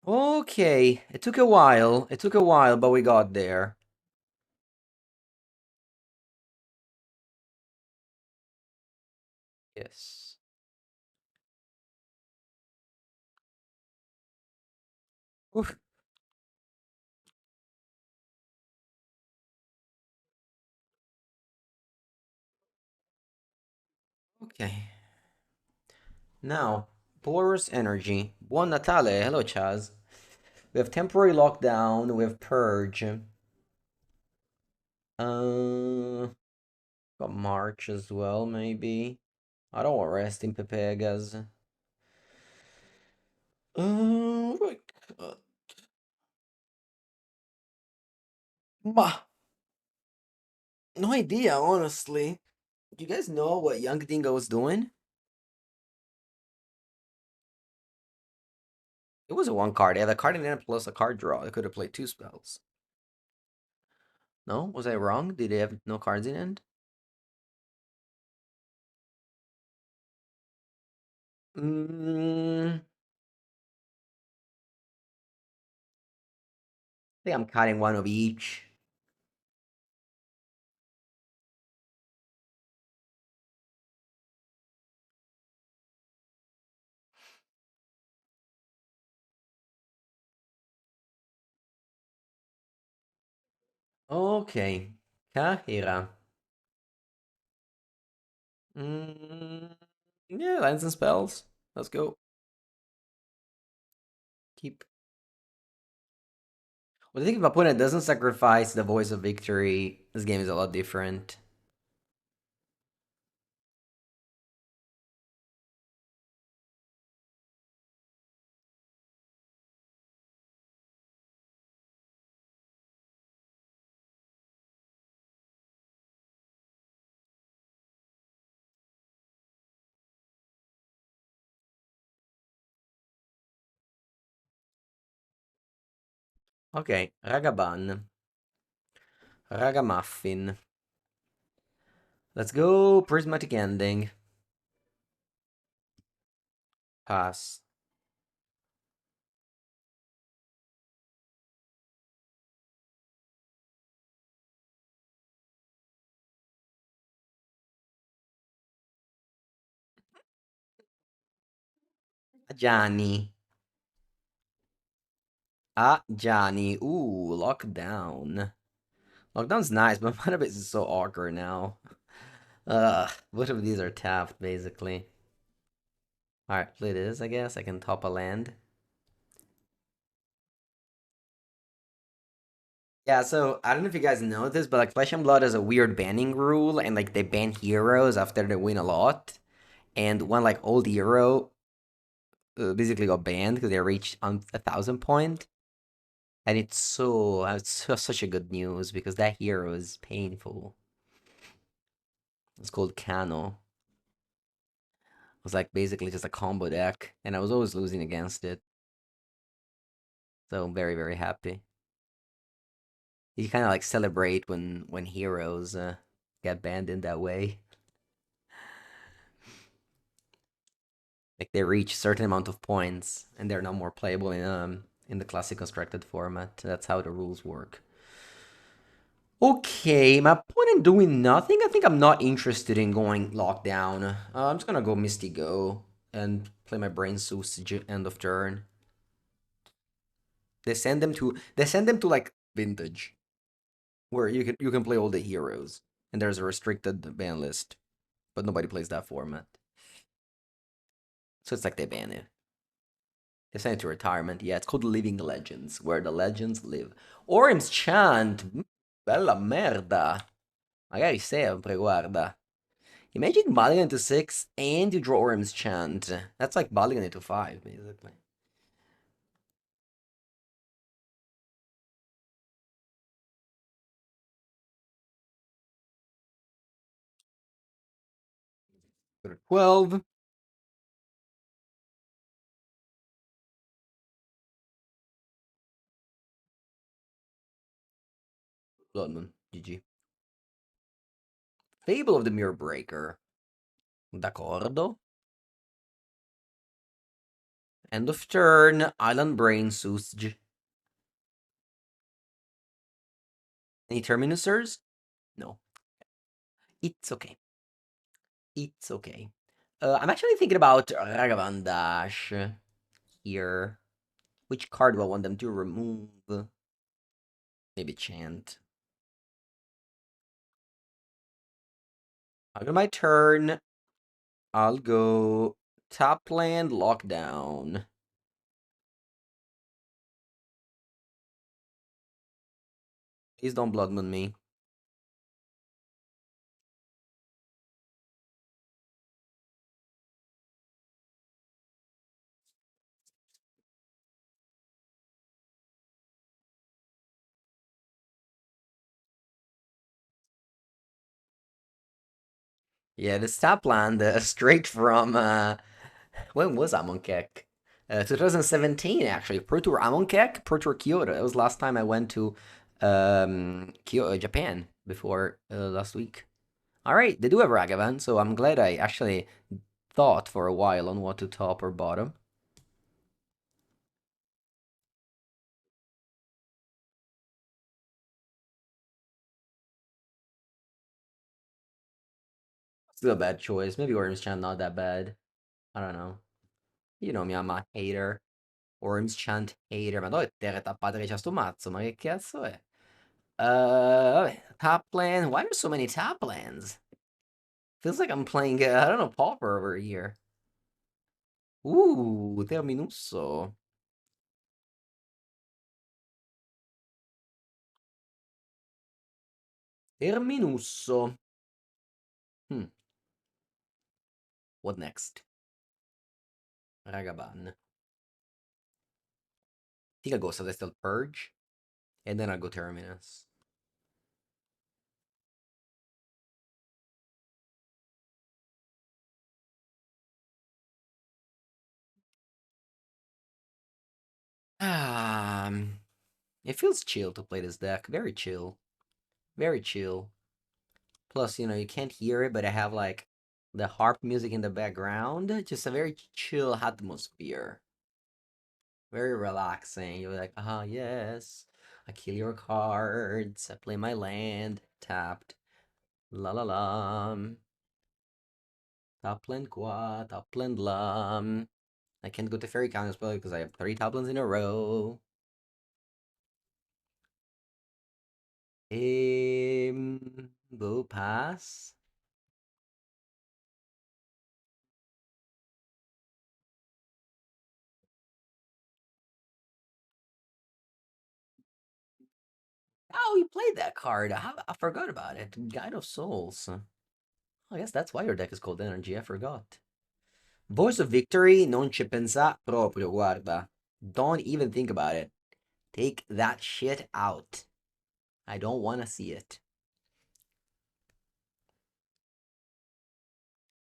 Okay, it took a while. It took a while, but we got there. Yes. Oof. Okay. Now, Boros Energy. Buon Natale. Hello, Chaz. We have temporary lockdown. We have purge. Got March as well, maybe. I don't want resting Pepegas. What do I Ma, no idea, honestly. Do you guys know what Young Dingo was doing? It was a one card. They had a card in hand plus a card draw. They could have played 2 spells. No? Was I wrong? Did they have no cards in hand? I think I'm cutting one of each. Ok, carreira. Mm, yeah, lands and spells. Let's go. Keep. Well, I think if my opponent doesn't sacrifice the voice of victory, this game is a lot different. Ok, Ragaban. Ragamuffin. Let's go. Prismatic Ending. Pass. Gianni. Ah, Johnny. Ooh, lockdown. Lockdown's nice, but one of it is so awkward now. Both of these are tapped, basically. Alright, play this, I guess. I can top a land. Yeah, so I don't know if you guys know this, but like Flesh and Blood has a weird banning rule, and like they ban heroes after they win a lot. And one like old hero basically got banned because they reached 1,000 point. And such a good news because that hero is painful. It's called Kano. It was like basically just a combo deck, and I was always losing against it. So I'm very, very happy. You kind of like celebrate when heroes get banned in that way. Like they reach a certain amount of points and they're no more playable in the classic constructed format. That's how the rules work. Okay, my opponent doing nothing. I think I'm not interested in going lockdown. I'm just gonna go Misty Go and play my Brain Sausage end of turn. They send them to like Vintage, where you can play all the heroes, and there's a restricted ban list, but nobody plays that format. So it's like they ban it. They send it to retirement. Yeah, it's called Living Legends, where the legends live. Orim's Chant, bella merda. Magari sempre, guarda. Imagine Mulligan into 6 and you draw Orim's Chant. That's like Mulligan into 5, basically. Go to 12. Bloodmoon, GG. Fable of the Mirror Breaker. D'accordo. End of turn. Island Brain Susj. Any Terminusers? No. It's okay. It's okay. I'm actually thinking about Ragavan Dash here. Which card do I want them to remove? Maybe Chant. After my turn, I'll go top land lockdown. Please don't Blood Moon me. Yeah, this top land straight from when was Amonkhet? 2017 actually. Pro Tour Amonkhet, Pro Tour Kyoto. That was last time I went to Kyoto, Japan before last week. All right, they do have Ragavan, so I'm glad I actually thought for a while on what to top or bottom. Still a bad choice. Maybe Orange Chan not that bad. I don't know. You know me, I'm a hater. Orange Chant hater. Ma dove te tappate che c'ha sto mazzo? Ma che cazzo è? Top land. Why are there so many top lands? Feels like I'm playing, I don't know, Pauper over here. Terminusso. Terminusso. Hmm. What next? Ragaban. I think I'll go Celestial Purge, and then I'll go Terminus. It feels chill to play this deck. Very chill. Very chill. Plus, you can't hear it, but I have like the harp music in the background. Just a very chill atmosphere. Very relaxing. You're like, ah, yes. I kill your cards. I play my land. Tapped. La la la. Topland qua. Topland la. I can't go to Fairy Count as well because I have 3 Toplands in a row. Go pass. Oh, you played that card. I forgot about it. Guide of Souls. I guess that's why your deck is called Energy. I forgot. Voice of Victory non ci pensa proprio, guarda. Don't even think about it. Take that shit out. I don't want to see it.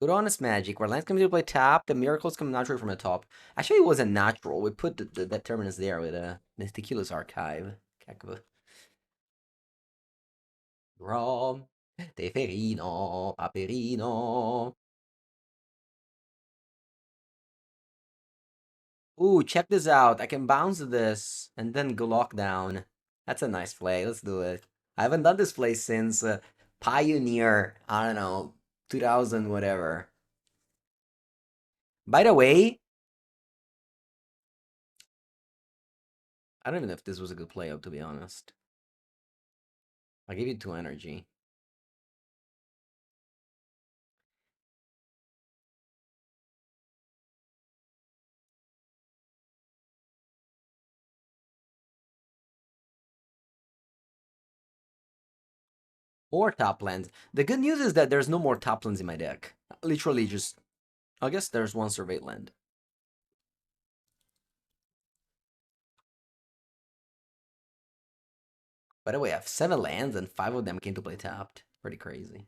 Good Honest Magic, where lands come to play tap, the miracles come naturally from the top. Actually, it wasn't natural. We put that terminus there with the Tequila's Archive. Rom, Teferino, Paperino. Ooh, check this out. I can bounce this and then go lockdown. That's a nice play. Let's do it. I haven't done this play since Pioneer, I don't know, 2000 whatever. By the way, I don't even know if this was a good play up, to be honest. I'll give you 2 energy. Or top lands. The good news is that there's no more top lands in my deck. Literally just, I guess there's 1 Survey land. By the way, I have 7 lands and 5 of them came to play tapped. Pretty crazy.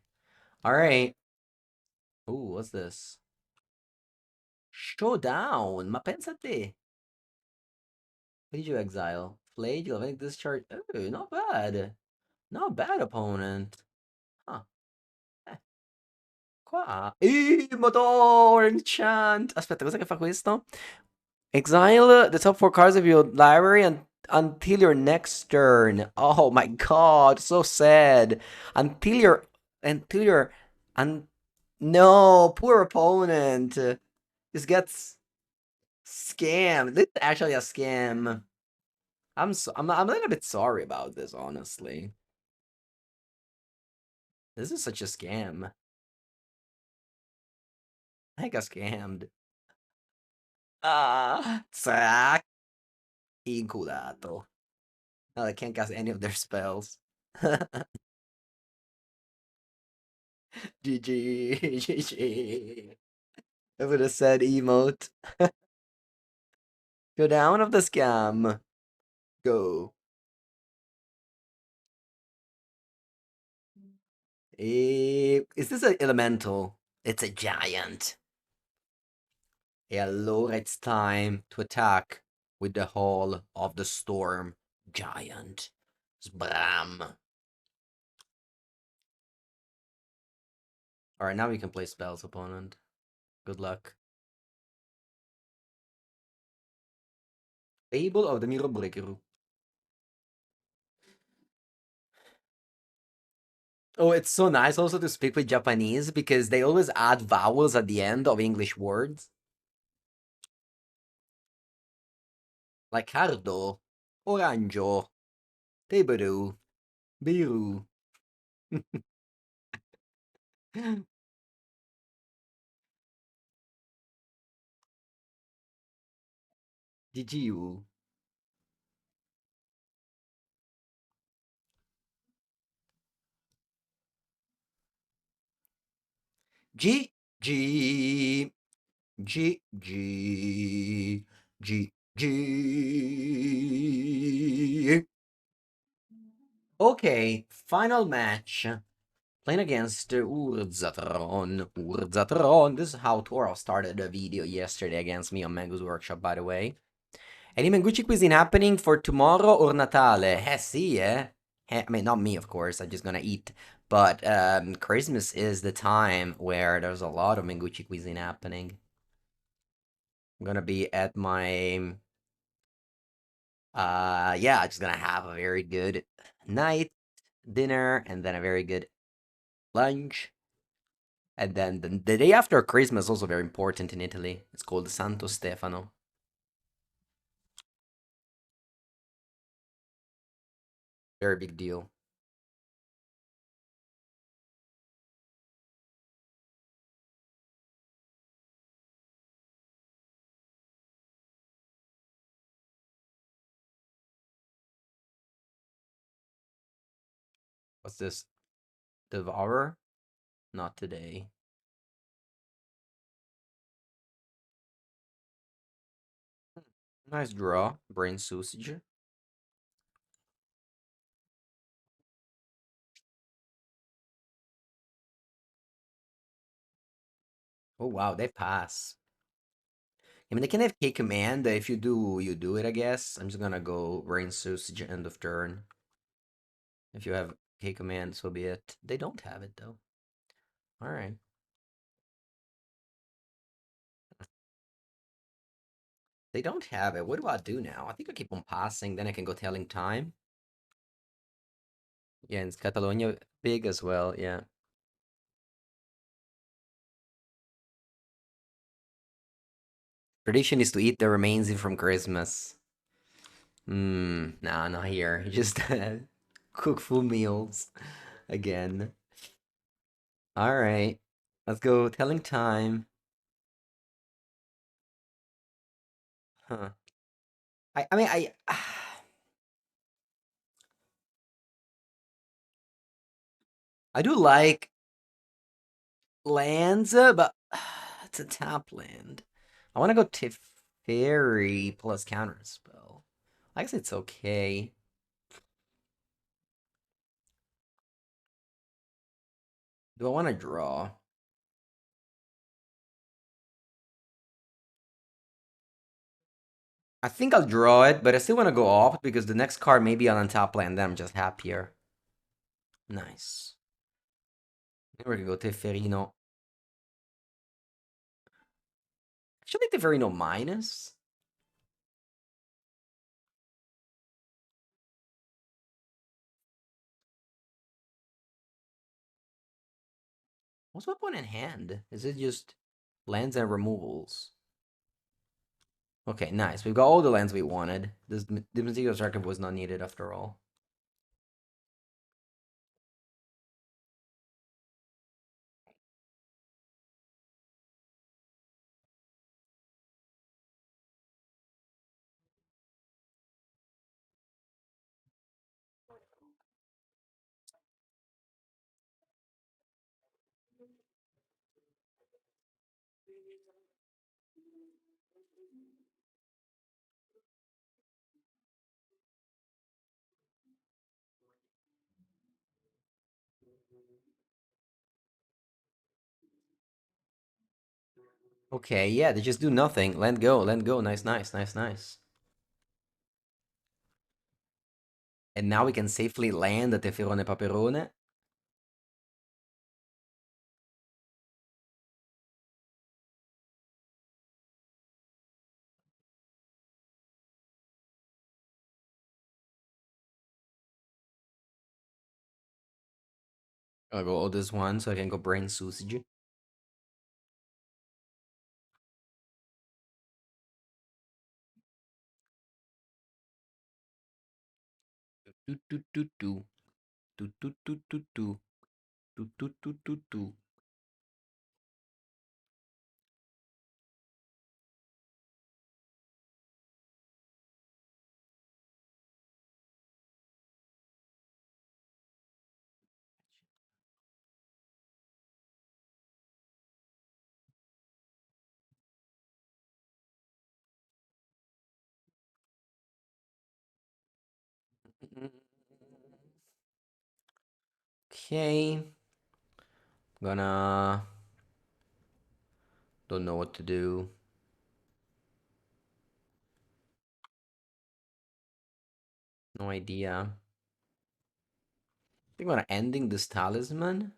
Alright. Ooh, what's this? Showdown! Ma pensa a te. What did you exile? Flayed, Galvanic Discharge. Oh, not bad. Not bad, opponent. Huh. Eh, qua. Motor! Enchant! Aspetta, cosa che fa questo? Exile the top 4 cards of your library until your next turn. Oh my god, so sad. Until your... Until your... Un, no, poor opponent. This gets scammed. This is actually a scam. I'm a little bit sorry about this, honestly. This is such a scam. I got scammed. Ah, sack. Inculato. No, I can't cast any of their spells. GG, GG. I would have said emote. Go down of the scam. Go. Is this an elemental? It's a giant. Allora it's time to attack with the Hall of the Storm Giant. Sbram. Alright, now we can play spells, opponent. Good luck. Fable of the Mirror Breaker. Oh, it's so nice also to speak with Japanese because they always add vowels at the end of English words. Like cardo, oranjo, teberu, Biru. GGU. G G G G G G. Okay, final match. Playing against Urzatron. Urzatron. This is how Toro started the video yesterday against me on Mango's Workshop, by the way. Any Mengucci cuisine happening for tomorrow or Natale? See, eh? I mean, not me, of course. I'm just gonna eat. But Christmas is the time where there's a lot of Mengucci cuisine happening. I'm gonna be at my yeah, I'm just gonna have a very good night, dinner, and then a very good lunch. And then the day after Christmas is also very important in Italy. It's called Santo Stefano. Very big deal. What's this? Devourer? Not today. Nice draw. Brain sausage. Oh wow, they pass. I mean, they can have K command. If you do, you do it, I guess. I'm just gonna go brain sausage end of turn. If you have K command, so be it. They don't have it though. Alright. They don't have it. What do I do now? I think I keep on passing, then I can go telling time. Yeah, and it's Catalonia big as well, yeah. Tradition is to eat the remains in from Christmas. Nah, not here. Just cook full meals again. Alright. Let's go telling time. Huh. I mean I do like lands, but it's a tap land. I want to go Teferi plus counter spell. I guess it's okay. Do I want to draw? I think I'll draw it, but I still want to go off because the next card may be on top land. Then I'm just happier. Nice. Then we're gonna go Teferino. Actually, Teferino minus. What's my point in hand? Is it just lands and removals? Okay, nice. We've got all the lands we wanted. The Mosquito's Archive was not needed after all. Okay, yeah, they just do nothing. Land go, land go. Nice, nice, nice, nice. And now we can safely land at Teferone Paperone. I'll go all this one so I can go brain sausage. Do, do, do, do. Do do do do do do do do do do. Okay, gonna don't know what to do. No idea. I think I'm gonna ending this talisman,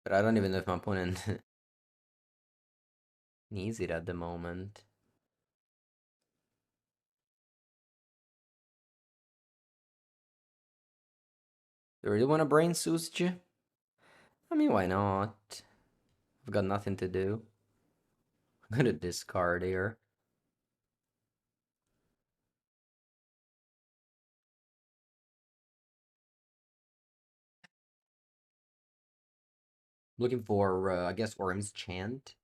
but I don't even know if my opponent needs it at the moment. Do you really want to brain Susj? I mean, why not? I've got nothing to do. I'm gonna discard here. Looking for, I guess, Orm's Chant.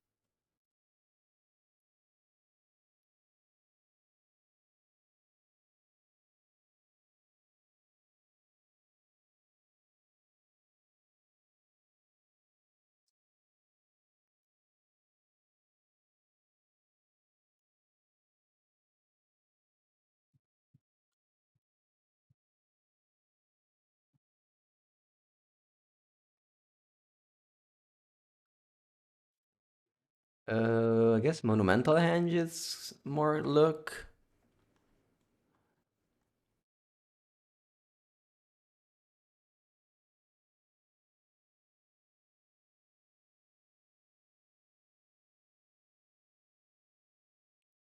I guess Monumental Henge is more look.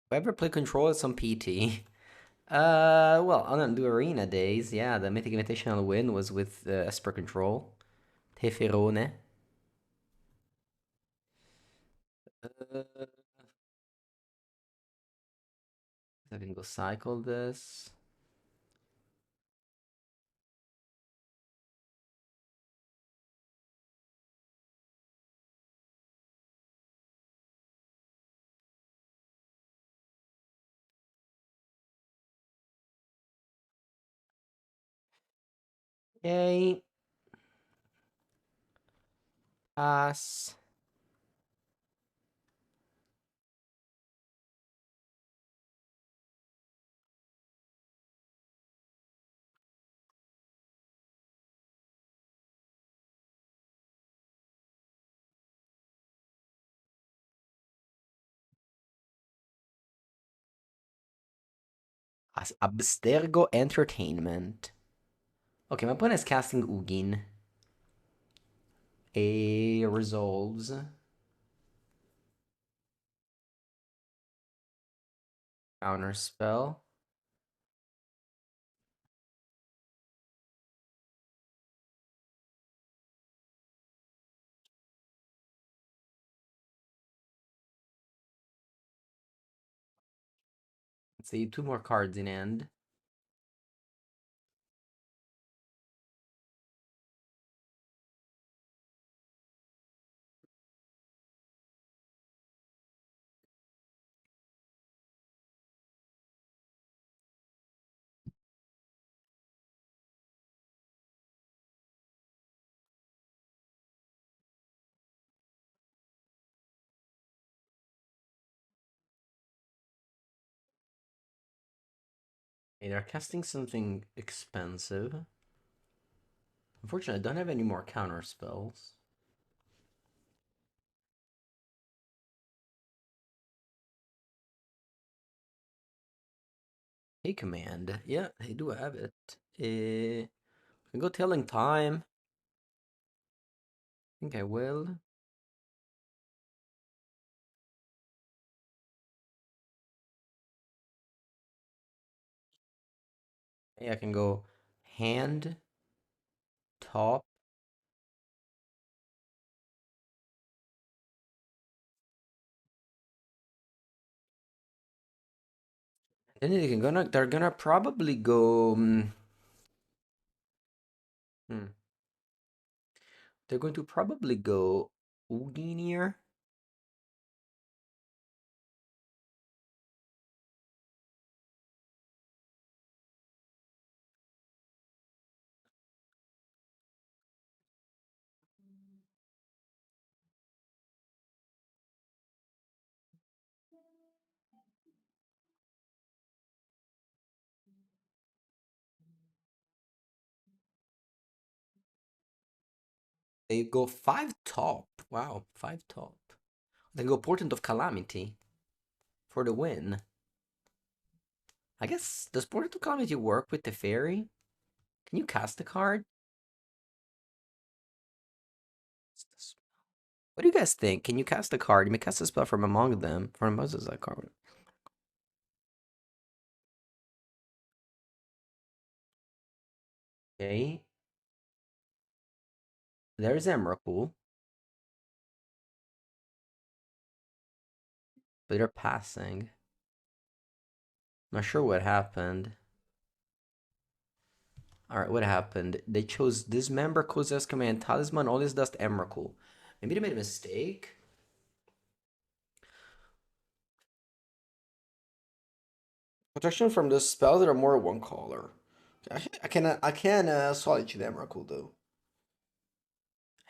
If I ever play Control at some PT, well, on the Arena days, yeah, the Mythic Invitational win was with Esper Control. Teferone. Uh, I can go cycle this. Yay. Pass. As Abstergo Entertainment. Okay, my opponent is casting Ugin. A resolves. Counter spell. Let's see, two more cards in hand. Hey, they're casting something expensive. Unfortunately, I don't have any more counter spells. Hey, command. Yeah, I do have it. I can go telling time. I think I will. Hey, I can go hand, top. Then they're gonna probably go. Hmm. They're going to probably go Ugin. They go 5 top. Wow, 5 top. They go Portent of Calamity for the win. I guess, does Portent of Calamity work with the fairy? Can you cast the card? What do you guys think? Can you cast a card? You may cast a spell from among them. From Moses that card. Okay. There's Emrakul. But they're passing. Not sure what happened. Alright, what happened? They chose Dismember, Kozas Command, Talisman, All This Dust, Emrakul. Maybe they made a mistake? Protection from the spells that are more one color. I can solitude Emrakul though.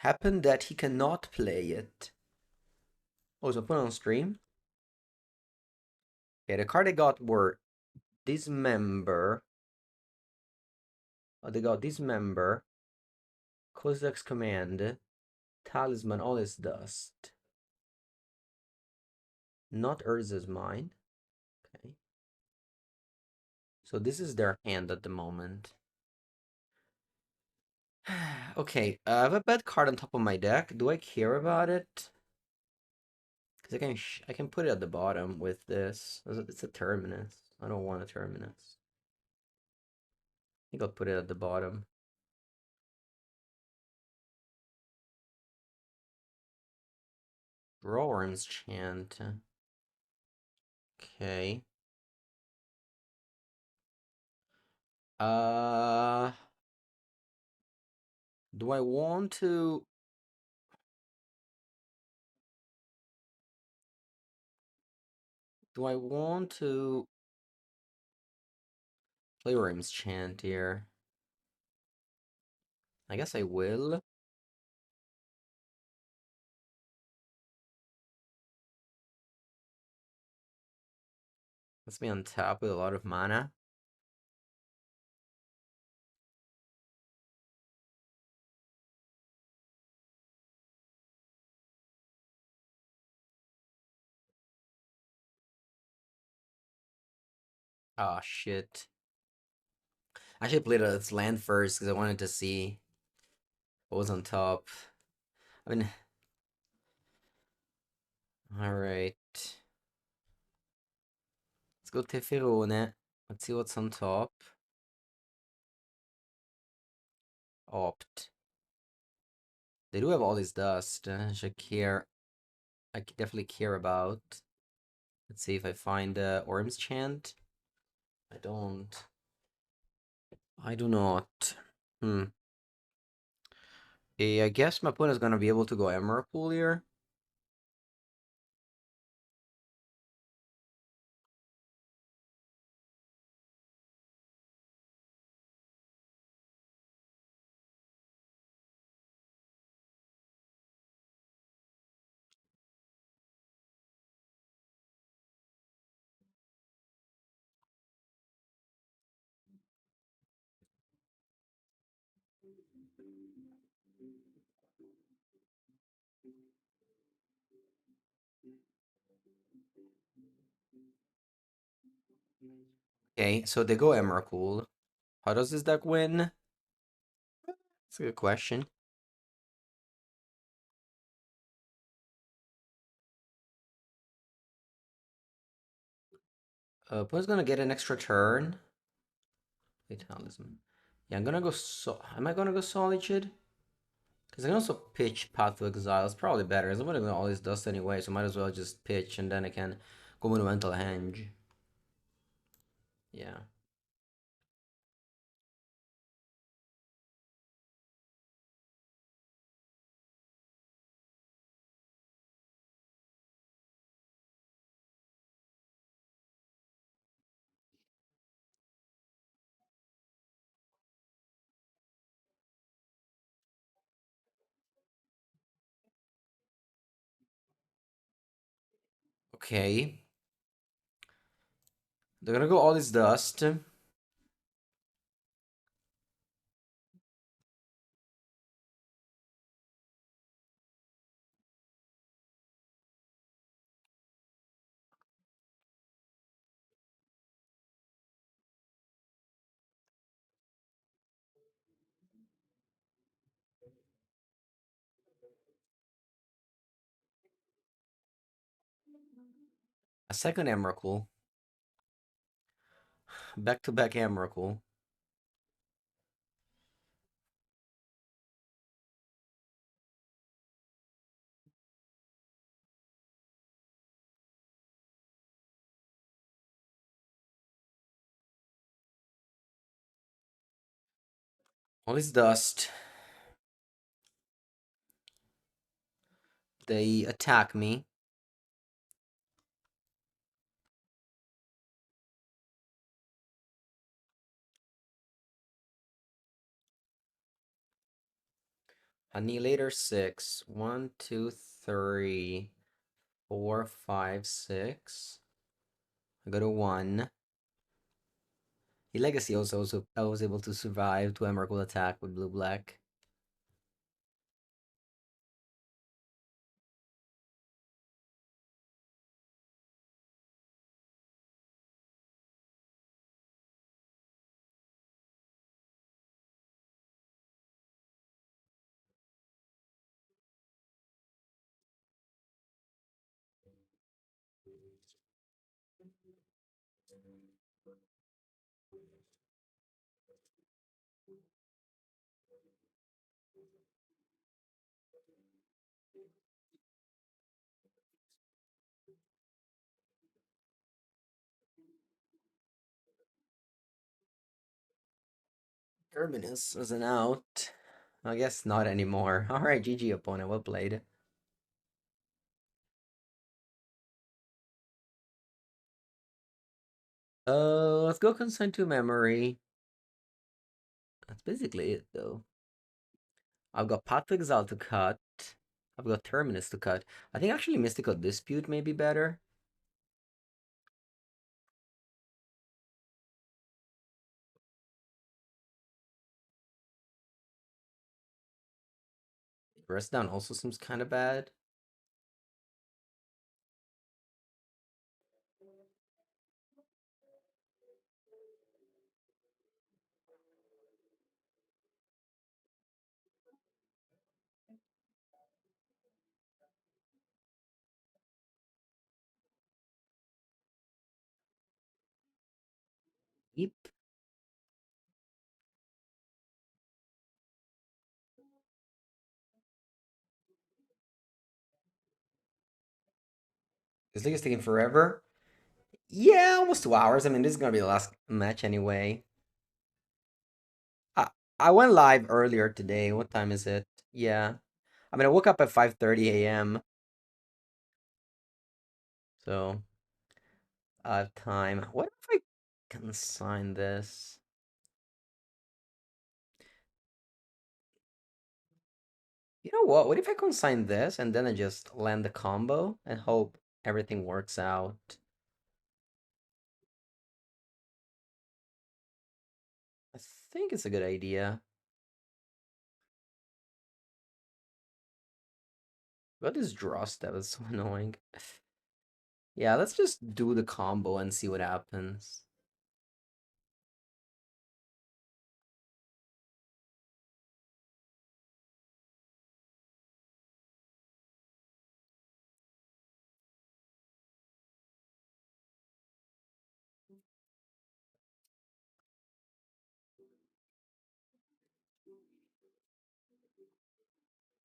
Happened that he cannot play it. Oh, so put it on stream? Okay, the card they got were Dismember. Oh, they got Dismember, Kozak's Command, Talisman, All This Dust. Not Urza's Mind. Okay. So this is their hand at the moment. Okay, I have a bad card on top of my deck. Do I care about it? Because I can put it at the bottom with this. It's a Terminus. I don't want a Terminus. I think I'll put it at the bottom. Roarm's Chant. Okay. Uh, do I want to? Do I want to play Roarm's Chant here? I guess I will. Let's be on top with a lot of mana. Ah, shit. I should play its land first because I wanted to see what was on top. I mean, alright. Let's go Teferone. Let's see what's on top. Opt. They do have all this dust. I should care. I definitely care about. Let's see if I find Orm's Chant. I don't. I do not. Hmm. I guess my opponent is gonna be able to go Emrakul here. Okay, so they go Emrakul. How does this deck win? That's a good question. Opponent's gonna get an extra turn. Fatalism. Yeah, I'm gonna go am I gonna go Solitude? Because I can also pitch Path to Exile. It's probably better. I'm gonna go all this dust anyway, so might as well just pitch and then I can go Monumental Henge. Yeah. Okay. They're gonna go all this dust. A second Emrakul. Back-to-back Emrakul. All this dust. They attack me. Annihilator 6. 1, 2, 3, 4, 5, 6. I go to 1. The Legacy also I was able to survive to Emrakul attack with blue-black. Terminus is an out. I guess not anymore. Alright, GG opponent, well played. Let's go consign to memory. That's basically it though. I've got Path to Exile to cut. I've got Terminus to cut. I think actually Mystical Dispute may be better. Rest down also seems kind of bad. Yep. This league is taking forever. Yeah, almost 2 hours. I mean, this is gonna be the last match anyway. I I went live earlier today. What time is it? Yeah. I mean, I woke up at 5:30 a.m. So I have time. What if I consign this? You know what? What if I consign this and then I just land the combo and hope everything works out? I think it's a good idea. But this draw step is so annoying. Yeah, let's just do the combo and see what happens.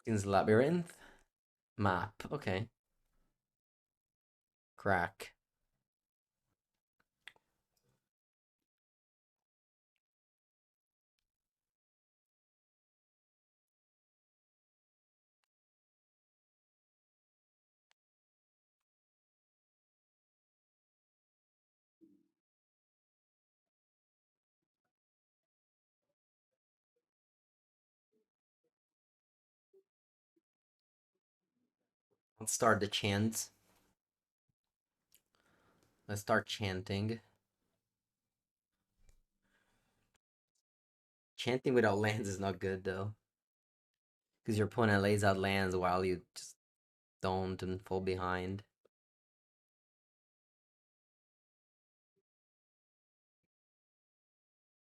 King's Labyrinth map. Okay, crack. Let's start the chant. Let's start chanting. Chanting without lands is not good though, because your opponent lays out lands while you just don't and fall behind.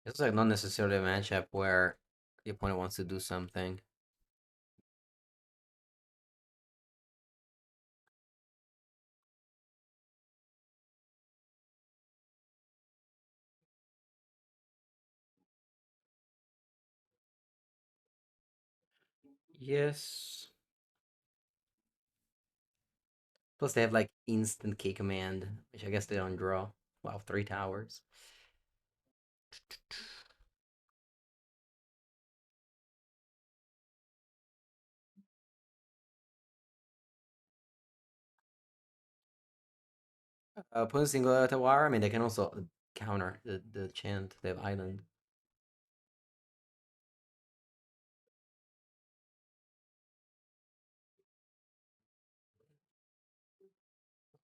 It's like not necessarily a matchup where the opponent wants to do something. Yes. Plus they have like instant key command, which I guess they don't draw. Wow, 3 towers. Put a single tower. I mean, they can also counter the chant. They have island.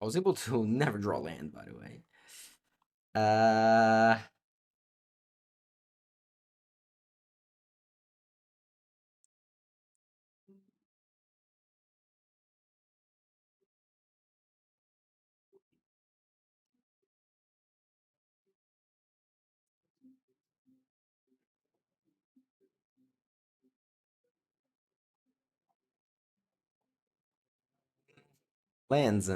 I was able to never draw land, by the way. Uh, lands.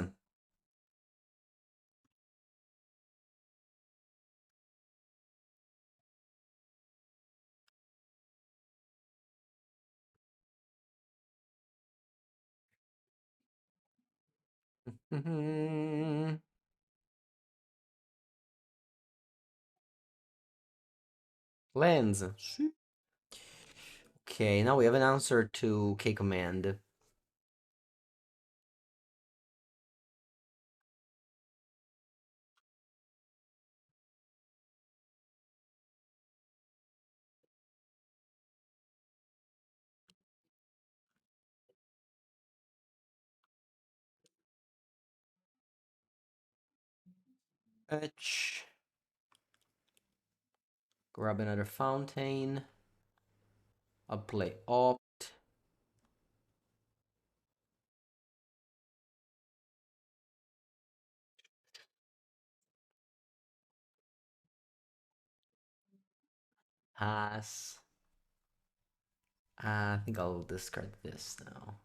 Lands. Okay, now we have an answer to K command. Fetch. Grab another fountain. I'll play opt. Pass. I think I'll discard this now.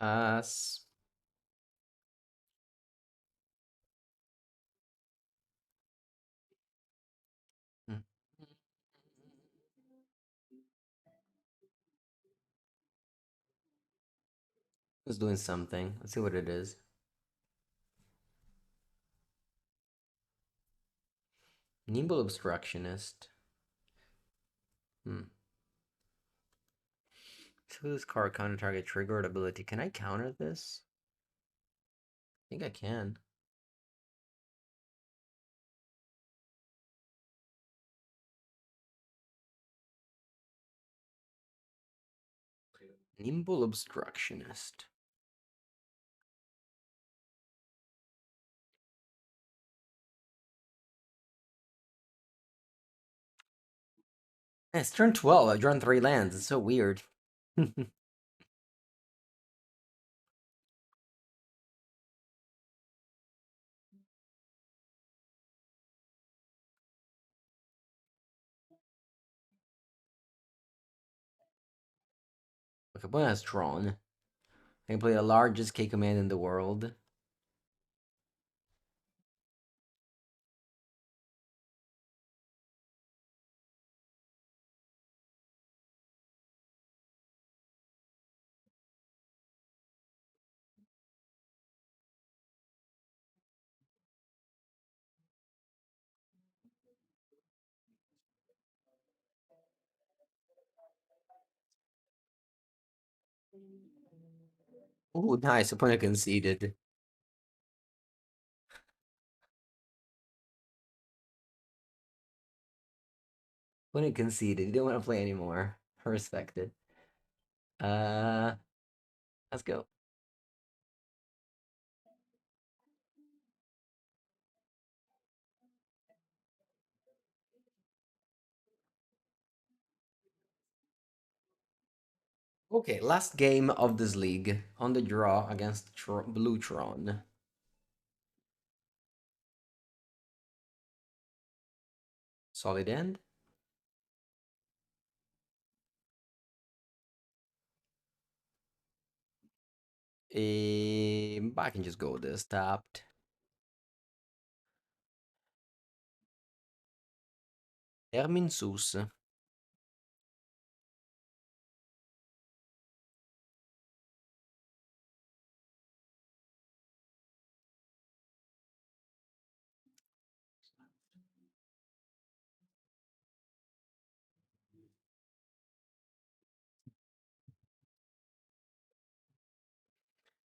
Pass. Mm. It's doing something. Let's see what it is. Nimble Obstructionist. Hmm. So this card counter target triggered ability. Can I counter this? I think I can. Nimble Obstructionist. It's turn 12. I've drawn 3 lands. It's so weird. If a opponent has Tron, I can play the largest K command in the world. Oh, nice. Opponent conceded. Opponent conceded. He didn't want to play anymore. Respected. Uh, let's go. Okay, last game of this league on the draw against Blue Tron. Solid end. I can just go with this tapped. Herminsus.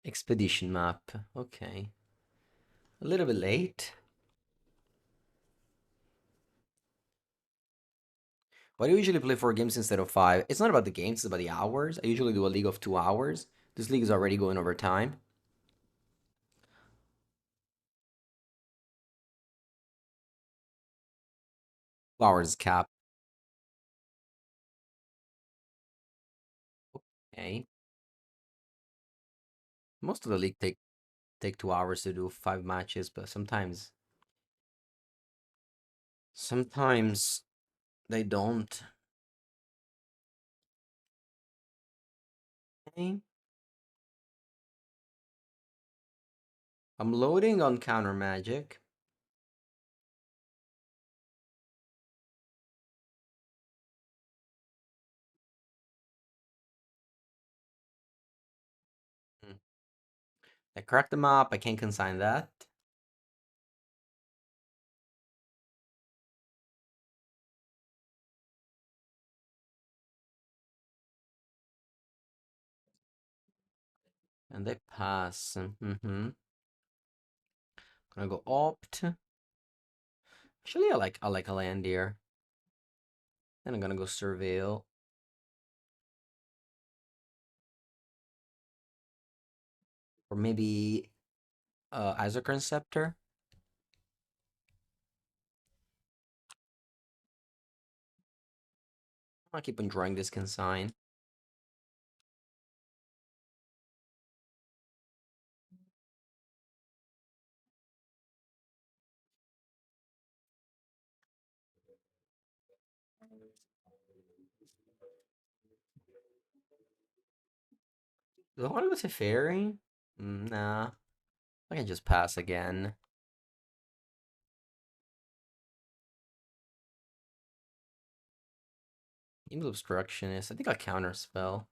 Expedition map. Okay. A little bit late. Why do you usually play 4 games instead of 5? It's not about the games, it's about the hours. I usually do a league of 2 hours. This league is already going over time. 2 hours cap. Okay. Most of the league take 2 hours to do 5 matches, but sometimes they don't. Okay. I'm loading on counter magic. Hmm. I cracked the map. I can't consign that. And they pass. Gonna go opt. Actually, I like a land here. Then I'm gonna go surveil. Or maybe Isochron Scepter. I'll keep on drawing this consign. Do I want to go to Fairy? Nah. I can just pass again. Evil Obstructionist. I think I'll counter spell.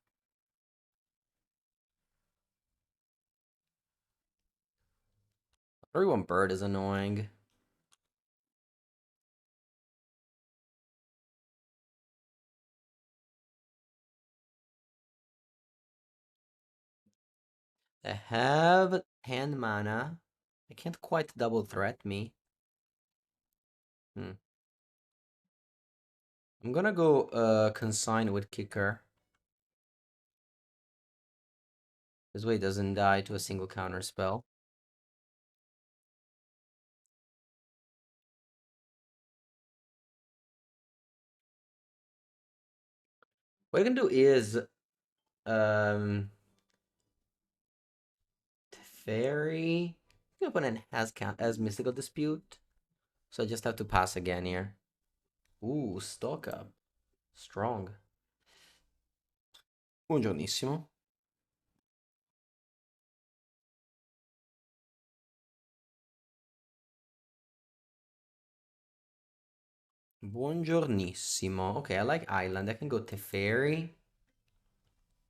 Everyone bird is annoying. I have hand mana. I can't quite double threat me. Hmm. I'm gonna go consign with kicker. This way it doesn't die to a single counter spell. What I can do is Fairy. The opponent has Mystical Dispute, so I just have to pass again here. Ooh, stock up. Strong. Buongiornissimo. Buongiornissimo. Okay, I like Island. I can go Teferi.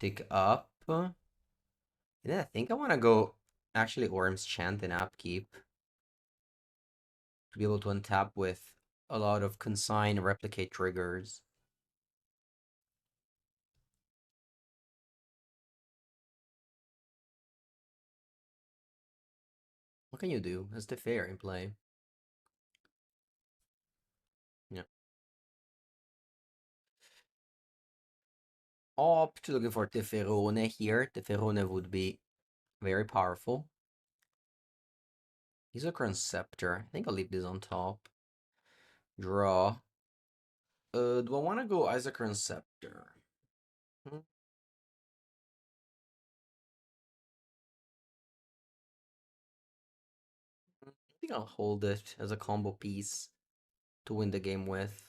Tick up. And then I think I want to go actually Orm's Chant and Upkeep to be able to untap with a lot of consign replicate triggers. What can you do? Is the fair in play? Yeah. Opt looking for Teferone here. Teferone would be very powerful. He's a Scepter. I think I'll leave this on top. Draw. Do I want to go Isaac Scepter? Hmm, I think I'll hold it as a combo piece to win the game with.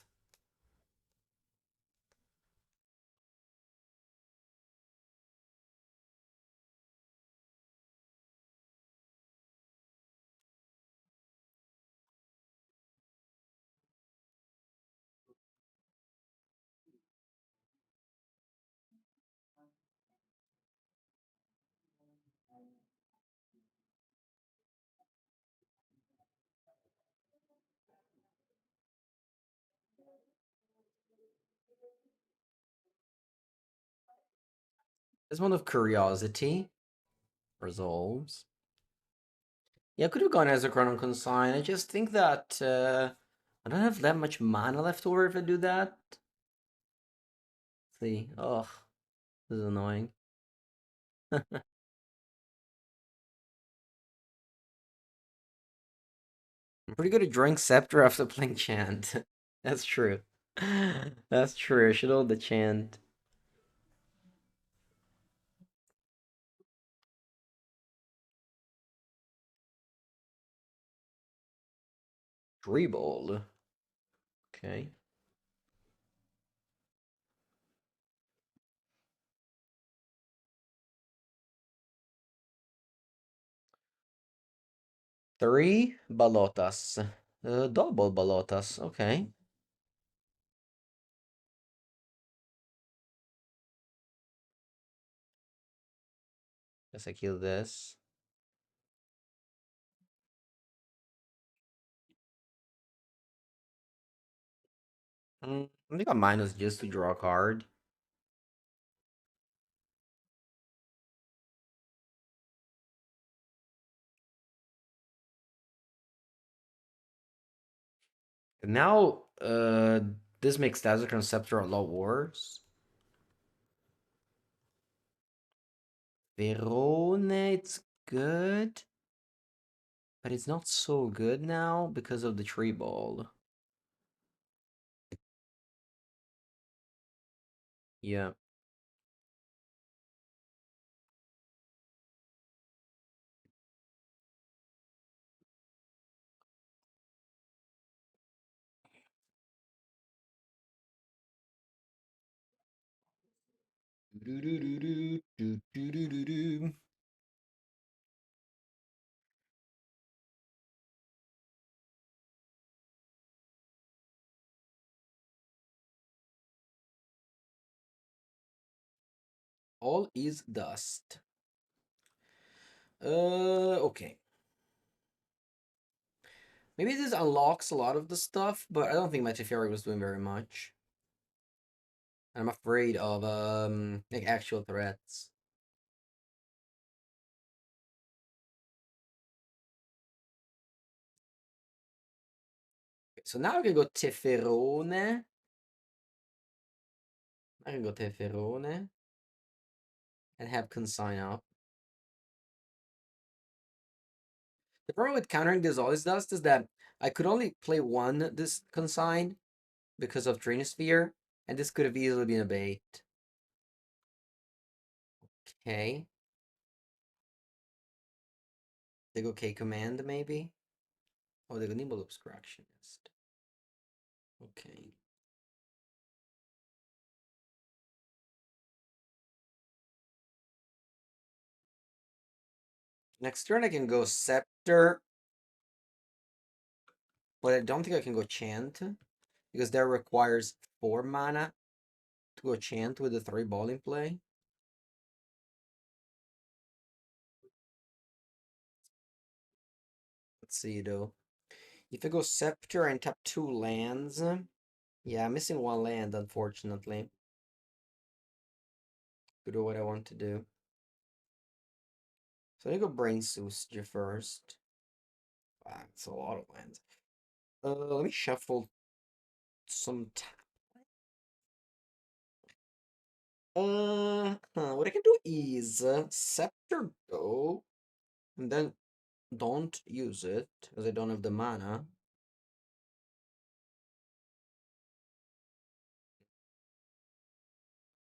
This one of Curiosity resolves. Yeah, I could have gone as a Chrono Consign. I just think that I don't have that much mana left over if I do that. Let's see, oh, this is annoying. I'm pretty good at drawing Scepter after playing Chant. That's true. That's true. I should hold the Chant. Dribble. Okay. Three Balotas. Double Balotas. Okay. Guess I kill this. I think I minus just to draw a card. Now, this makes Dazzler Scepter a lot worse. Verone, it's good, but it's not so good now because of the tree ball. Yeah. All is dust. Okay. Maybe this unlocks a lot of the stuff, but I don't think my Teferi was doing very much. I'm afraid of like actual threats. Okay, so now I can go Teferone. I can go Teferone and have Consign up. The problem with countering this always dust is that I could only play one this Consign because of Trinosphere, and this could have easily been a bait. Okay. They go K command maybe? Oh, they go Nimble Obstructionist. Okay. Next turn I can go Scepter, but I don't think I can go Chant because that requires 4 mana to go Chant with the 3 ball in play. Let's see though. If I go Scepter and tap 2 lands, yeah, I'm missing 1 land unfortunately to do what I want to do. So I go Brain Suster first. It's a lot of lands. Let me shuffle some what I can do is Scepter go, and then don't use it, as I don't have the mana.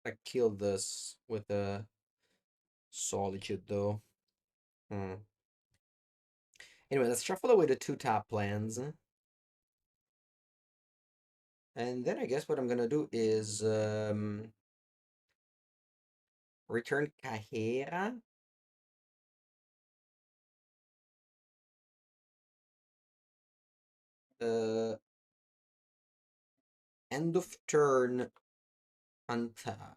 I killed this with a Solitude, though. Hmm. Anyway, let's shuffle away the two top lands. And then I guess what I'm gonna do is return Cajera. Uh, End of turn untap.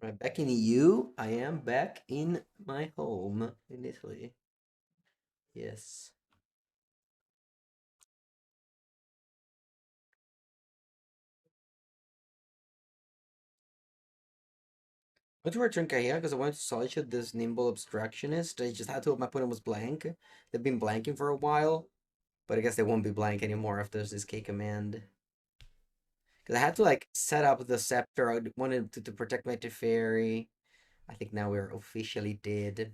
Right, back in EU. I am back in my home in Italy. Yes. I went to return Cajera because I wanted to Solitude this Nimble Obstructionist. I just had to hope my opponent was blank. They've been blanking for a while, but I guess they won't be blank anymore if there's this K command. Because I had to like set up the Scepter. I wanted to protect my Teferi. I think now we're officially dead.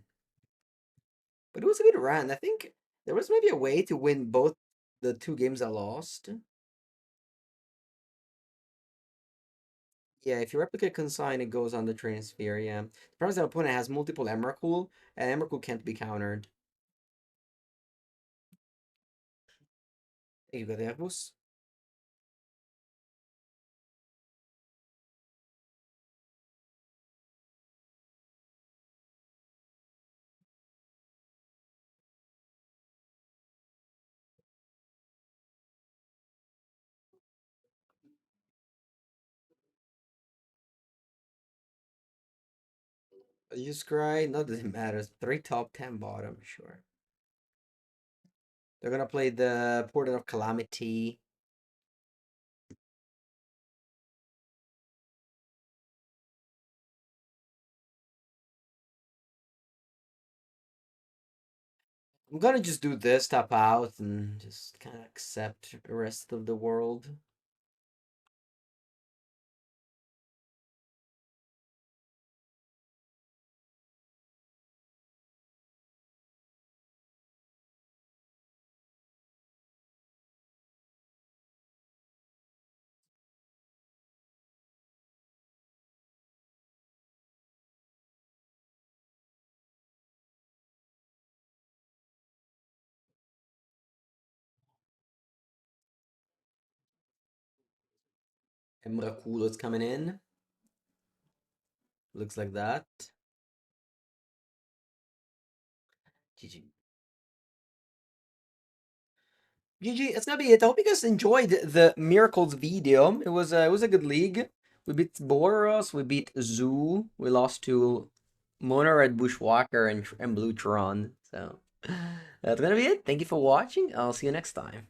But it was a good run. I think there was maybe a way to win both the two games I lost. Yeah, if you replicate Consign, it goes on the Transfer, yeah. The problem is that opponent has multiple Emrakul, and Emrakul can't be countered. There you go, Devus. You scry, no, doesn't matter. 3 top, 10 bottom, sure. They're gonna play the Portal of Calamity. I'm gonna just do this, tap out, and just kind of accept the rest of the world. Emrakul is coming in. Looks like that. GG. GG, that's gonna be it. I hope you guys enjoyed the Miracles video. It was a good league. We beat Boros, we beat Zoo, we lost to Mono Red Bushwalker and Blue Tron. So that's gonna be it. Thank you for watching. I'll see you next time.